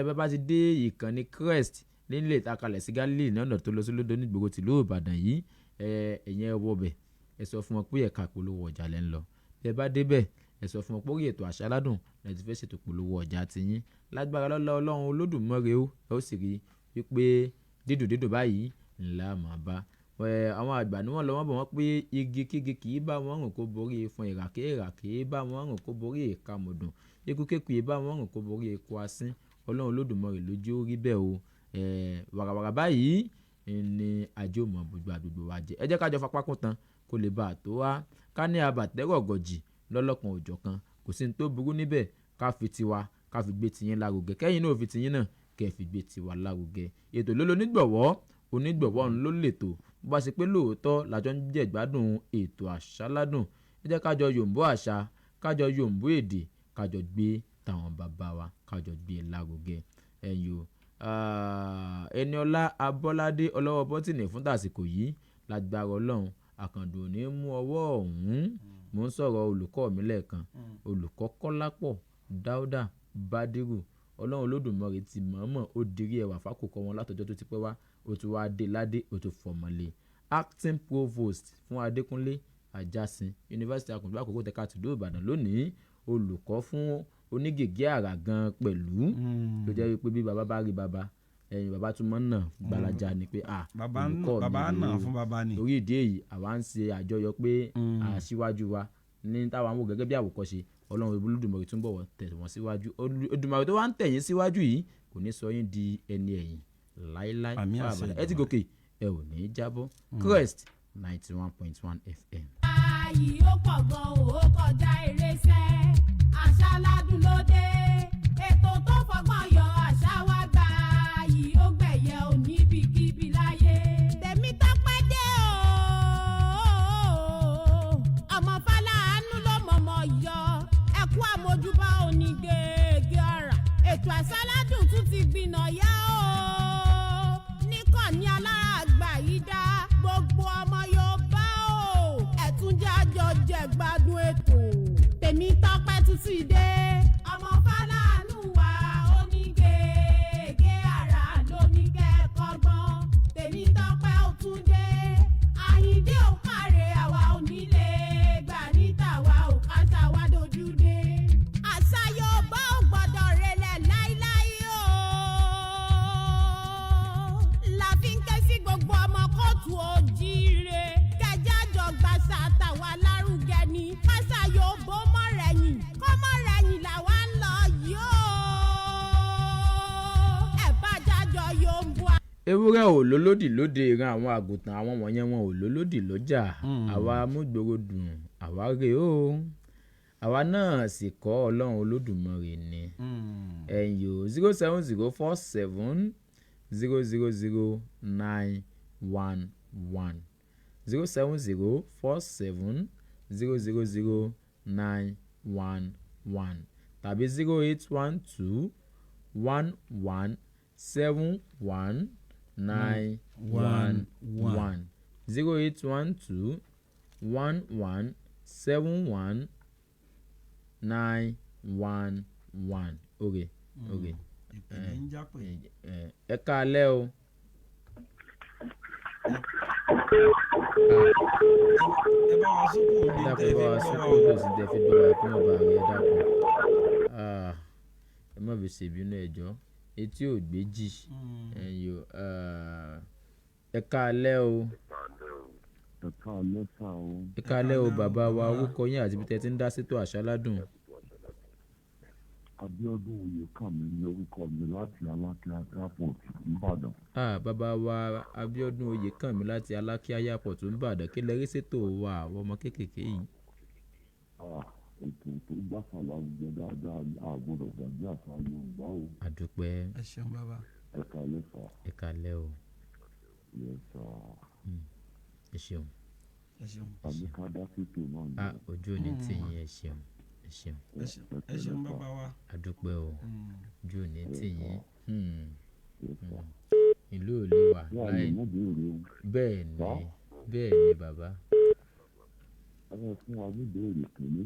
bá bá ti dé ìkànnì Crest nílé ìtakalẹ̀ sí Galilee lọ́nà tó lọ sí lódò nígboro tìlú Ìbàdàn yìí ẹ̀yin ẹ wọ bẹ̀ ẹ sọ fún wọn pé ẹ̀ka polówó ọjà lẹ́ ń lọ bẹ́ẹ̀ bá débẹ̀ ẹ sọ fún wọn pé orí ètò àṣáládùn lẹ́yìn tí fẹ́ ṣètò polówó ọjà tiyín lágbára lọ́lá Ọlọ́run Olódùmarè ó ẹ ó sì rí wípé dídùn báyìí ńlá máa bá àwọn àgbà ni wọ́n lọ wọ́n bọ̀ wọ́n pé igi kígi kì í bá wọn rùn kó borí fún ìràkè kì í bá wọn rùn kó borí ìkàmùdùn ikú kékù yìí bá wọn rùn kó borí eku asín Ọlọ́run Olódùmarè lójú rí bẹ́ẹ̀ o wàràwàrà báyìí ni àjò mọ̀ gbogbo àgbègbè wa jẹ́ ẹ jẹ́ kájọ fapákún tán kó lè bá a tó wá ká ní abàtẹ́rọ̀ gọ̀jì lọ́lọ́kan òjọ̀ kan kò sí ní tó burú níbẹ̀ ká fi tiwa ká fi gbé tiyín lárugẹ kẹ́yìn náà fi tiyín náà kẹ́ fi gbé tiwa lárugẹ ètò ló lónígbọ̀wọ́ onígbọ̀wọ́ ń ló lètò bó bá ṣe pé lóòótọ́ làjọ ń jẹ́ ìgbádùn ètò àṣáládùn ẹ jẹ́ kájọ yòǹbó àṣà kájọ yòǹbó èdè kájọ gbé tàwọn bàbá wa kájọ gbé lárugẹ ẹ̀yọ́ Ẹniọlá Abọ́ládé ọlọ́wọ́ bọ́tìnì fún tàsìkò yìí lágbára Ọlọ́run àkàndò ní mú ọwọ́ ọ̀hún mò ń sọ̀rọ̀ olùkọ́ mi lẹ́ẹ̀kan olùkọ́ Kọ́lápọ̀ Dáúdà Bádírù Ọlọ́run Olódùmarè ti mọ̀ọ́mọ̀ ó dirí ẹwà fákòkò wọn látọjọ́ tó ti pẹ́ wá ó tún wá dé ládé ó tún fọmọlé acting provost fún Adékúnlé Àjàsìn University Akùngbé Àkókò tẹ̀ka tìlú Ìbàdàn lónìí olùkọ́ fún onígègé àrà gan pẹ̀lú tó jẹ́ wípé bí baba bá rí baba ẹ̀yin baba tún mọ́ náà gbalaja ni pé baba náà fún baba ni torí ìdí èyí àwa ń ṣe àjọyọ̀ pé aṣíwájú wa ní táwọn wò gẹ́gẹ́ bí àwòkọ́ṣe Ọlọ́run Olódùmarè túnbọ̀ tẹ̀ wọ́n síwájú Olódùmarè tó wá ń tẹ̀yìn síwájú yìí kò ní sọ yín di ẹni ẹ̀yìn láíláí ẹ ti gòkè ẹ ò ní jábọ́ Crest 91.1 FM. ayì ó pọ̀ gan-an ó kọjá erésẹ́ àṣáládùn lóde ètò tó fọgbọ́n yọ àṣà wa gbà ayì ó gbẹ̀yẹ ò níbikíbi láyé. tèmi tọ́pẹ́ dé o ọmọ Fáláàánú ló mọ̀mọ́ yọ ẹ̀kú àmójúbà onígègé ọ̀rà ètò àṣáládùn tún ti gbìnà yá o níkànnì alára àgbà yìí dá gbogbo ọmọ Yorùbá o ẹ̀tún jẹ́ àjọ jẹ̀gbádùn ètò tèmi tọ́pẹ́ tún ti dé ọmọ Fáláàánú wa onígègé àrà lóníkẹ́kọ̀ọ́gbọ́n tèmi tọ́pẹ́ ó tún dé Àyìndé ò káre àwa ò nílé gbà níta wa ò káṣá wa dojú dé àṣà Yorùbá ò gbọ́dọ̀ relẹ̀ láíláí o la fi ń ké sí gbogbo ọmọ kóòtù òjíire kẹjá jọ gbàṣà àtàwà lárugẹ ní káṣà Yorùbá mọ̀rẹ̀yìn kó mọ̀rẹ̀yìn làwa ń lọ yìí o ẹ̀ bá jájọ Yorùbá. ewúrẹ́ ò lólódì lóde ìran àwọn àgùntàn àwọn wọ̀nyẹn wọn ò lólódì lọ́jà àwa amúgbòrò dùn àwa rè ó àwa náà sì kọ́ Ọlọ́run Olódùmarè ni ẹ̀yìn o 07047 0000911 07047 0000911 tàbí 0812 1171 911 0812 1171 911 okay. Ẹ káalẹ́ o. ẹ bá wa sókò ní dákun bá wa sókò tó sì tẹ́ fi gbọ́ wa kí wọ́n bá rí ẹ dákun. ẹ má fi ṣèbínú ẹjọ́ etí ò gbéjì ẹ̀yọ́ ẹ káalẹ́ o. ẹ káalẹ́ o bàbá wa orúkọ yín àti ibi tẹ́ ti ń dá sétò àṣáládùn. Abíọ́dún Oyèkánmi ní orúkọ mi láti Alákíá airport Ìbàdàn. Bàbá wa Abíọ́dún Oyèkánmi láti Alákíá airport Ìbàdàn kí lẹ rí ṣètò wa àwọn ọmọ kéékèèké yìí. Ètò tó gbàfà lárugẹ dáadáa àgbọ̀dọ̀ gbàgbé àṣà Yorùbá o. Àdúpẹ́. ẹ ṣeun bàbá. Ẹ káalẹ́ sà. Ẹ káalẹ́ o. Yes sà. Ẹ ṣeun. ẹ ṣeun. Àbí ká dá sétò náà ni. Ojú ò ní tì yín ẹ ṣeun. Ẹ ẹ ṣeun bàbá wa. àdúpẹ́ o ojú ò ní tì yín ìlú ò lè wà láì bẹ́ẹ̀ ni bàbá. fún wa ní ìbéèrè kìíní.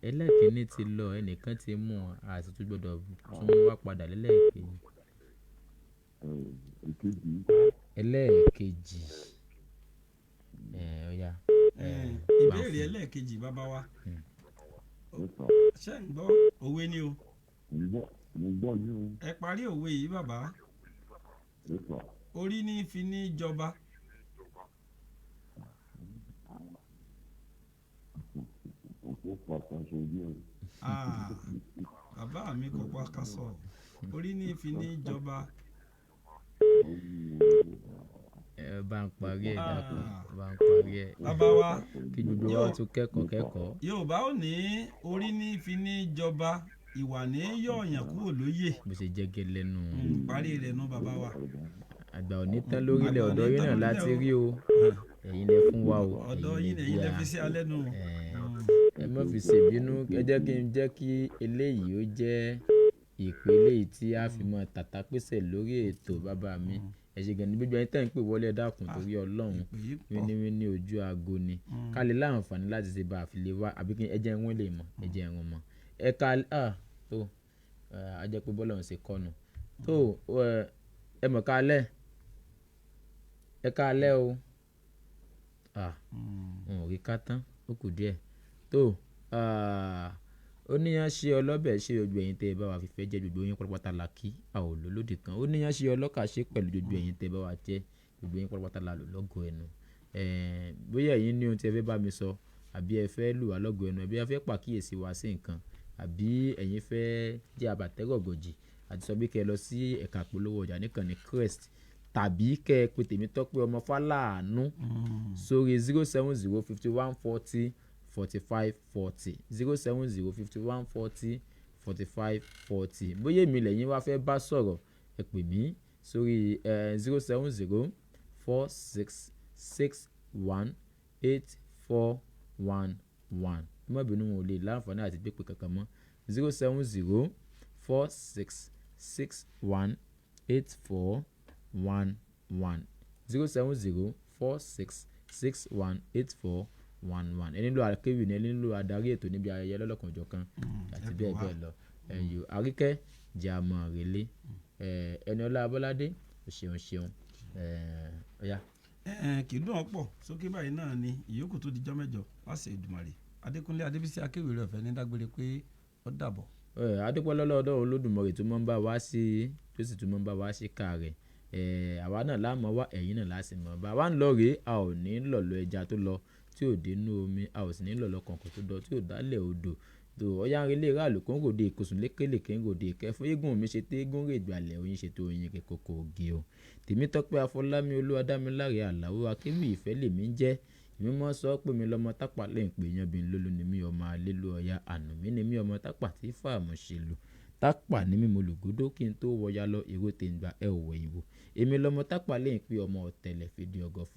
ẹlẹ́ẹ̀kínní ti lọ ẹnìkan ti mú un a sì tún gbọ́dọ̀ tún wá padà lẹ́lẹ́ẹ̀kejì. ẹlẹ́ẹ̀kejì ọ̀ya. ìbéèrè ẹlẹ́ẹ̀kejì bàbá wa ṣé ń gbọ́ òwe ni o. mo gbọ́ yín o. ẹ parí òwe yìí bàbá. orí ní fi ní jọba. bàbá mi kò pa ká sọ orí ní fi ní jọba. bá ń parí ẹ̀ dàpọ̀ bá ń parí ẹ̀. bàbá wa kí gbogbo wa tún kẹ́kọ̀ọ́. Yorùbá ò ní orí ní fi ní jọba ìwà ní yọ̀ọ̀yàn kúrò lóyè. bó ṣe jẹ́ gẹ́lẹ́ nù. parí rẹ̀ nù bàbá wa. àgbà ò ní tán lórílẹ̀ ọ̀dọ́ yín náà láti rí o ẹ̀yin lẹ fún wa o. ọ̀dọ́ yín ẹ̀yin lẹ fi sí alẹ́ nù. ẹ má fi ṣèbínú ẹ jẹ́ kí eléyìí ó jẹ́ ìpele tí a fi mọ tàtà pèsè lórí ètò bàbá mi ẹ ṣe gan ni gbogbo ẹni tẹ́ ń pè wọlé ẹ dákun torí Ọlọ́run wíníwíní ojú aago ni ká lè láǹfààní láti ṣe bá a fi lè wá àbí kí ẹ jẹ́ wọn lè mọ̀ ẹ jẹ́ wọn mọ̀ ẹ ká tó a jẹ́ pé bọ́lá ń ṣe kọ́nu tó ẹ mọ̀ kálẹ̀ ẹ kálẹ̀ o wọn ò rí ká tán ó kù díẹ̀ tó ó níyàn ṣe ọlọ́bẹ̀ ṣe gbogbo ẹ̀yin tẹ́ ẹ bá wa fìfẹ́ jẹ́ gbogbo yín pátápátá la kí a ò lò lódì kan ó níyàn ṣe ọlọ́kà ṣe pẹ̀lú gbogbo ẹ̀yin tẹ́ ẹ bá wa jẹ́ gbogbo yín pátápátá la lò lọ́gọ̀ ẹnu bóyá ẹ̀yin ní ohun tí ẹ fẹ́ bá mi sọ àbí ẹ fẹ́ lù wá lọ́gọ̀ ẹnu àbí ẹ fẹ́ pàkíyèsí wa sí nǹkan àbí ẹ̀yin fẹ́ jẹ́ àbàtẹ́gọ̀gọ̀jì àti sọ bí kẹ́ ẹ lọ sí ẹ̀ka ìpolówó ọjà nìkan ní Crest tàbí kẹ́ ẹ pe Tèmítọ́pẹ́ ọmọ Fálàánú sórí 0705140 4540 0705140 4540 bóyá èmi lẹ́yìn wá fẹ́ bá sọ̀rọ̀ ẹ pè mí sórí 07046618411 má bínú wọn ò lè láǹfààní àti gbé pé kankan mọ́ 07046618411 07046618411 ẹni ló akéwì ní ẹni ló adarí ètò níbi ayẹyẹ lọ́lọ́kanjọ́ kan àti bẹ́ẹ̀ bẹ́ẹ̀ lọ ẹ̀yọ́ àríkẹ́ jàmọ̀ rẹ̀lẹ́ ẹni ọlá abọ́ládé ṣeun ọ̀yá. kì í dùn ọ́ pọ̀ sókè báyìí náà ni ìyókù tó di jọ́ mẹ́jọ láṣẹ Èdùmàrè Adékúnlé Adébísí akéwì rẹ̀ ọ̀fẹ́ ní dágbére pé ó dàbọ̀. adúpẹ́ lọ́dọ̀ Olódùmarè tó máa ń bá wa sí tó sì tún máa ń bá wa sí ká rẹ̀ àwa náà láàmú wá ẹ̀yin náà láti mọ̀ bá wa ń lọ rèé a ò ní lọ̀lọ́ ẹja tó lọ tí ò dé inú omi a ò sì ní lọ̀lọ́ kọ̀ọ̀kan tó dọ̀ tí ò dálẹ̀ odò tó ọ̀yá ń relé ráàlú kó ń ròde ìkòsùn lékelèké ń ròde ìkẹfún eégún mi ṣe tégún rè gbàlẹ̀ oyin ṣe tó oyin rè kókó ògì o Tèmítọ́pẹ́ Afọlámi Olúwadámiláre Àlàó akéwì ìfẹ́ lèmi ń jẹ́ èmi mọ́ sọ pé mi lọ́mọ tápà lẹ́yìn pé yan bí n lólu ni mí ọmọ alélu ọ̀ya àná mi ni mí ọmọ tápà tí fàmù ṣe lù tápà ní mímu lògódó kí n tó wọya lọ èrò tèǹgbà ẹ ò wẹ̀yìn wò èmi lọ́mọ tápà lẹ́yìn pé ọmọ ọ̀tẹ̀lẹ̀ fìdí ọgọ́ fún.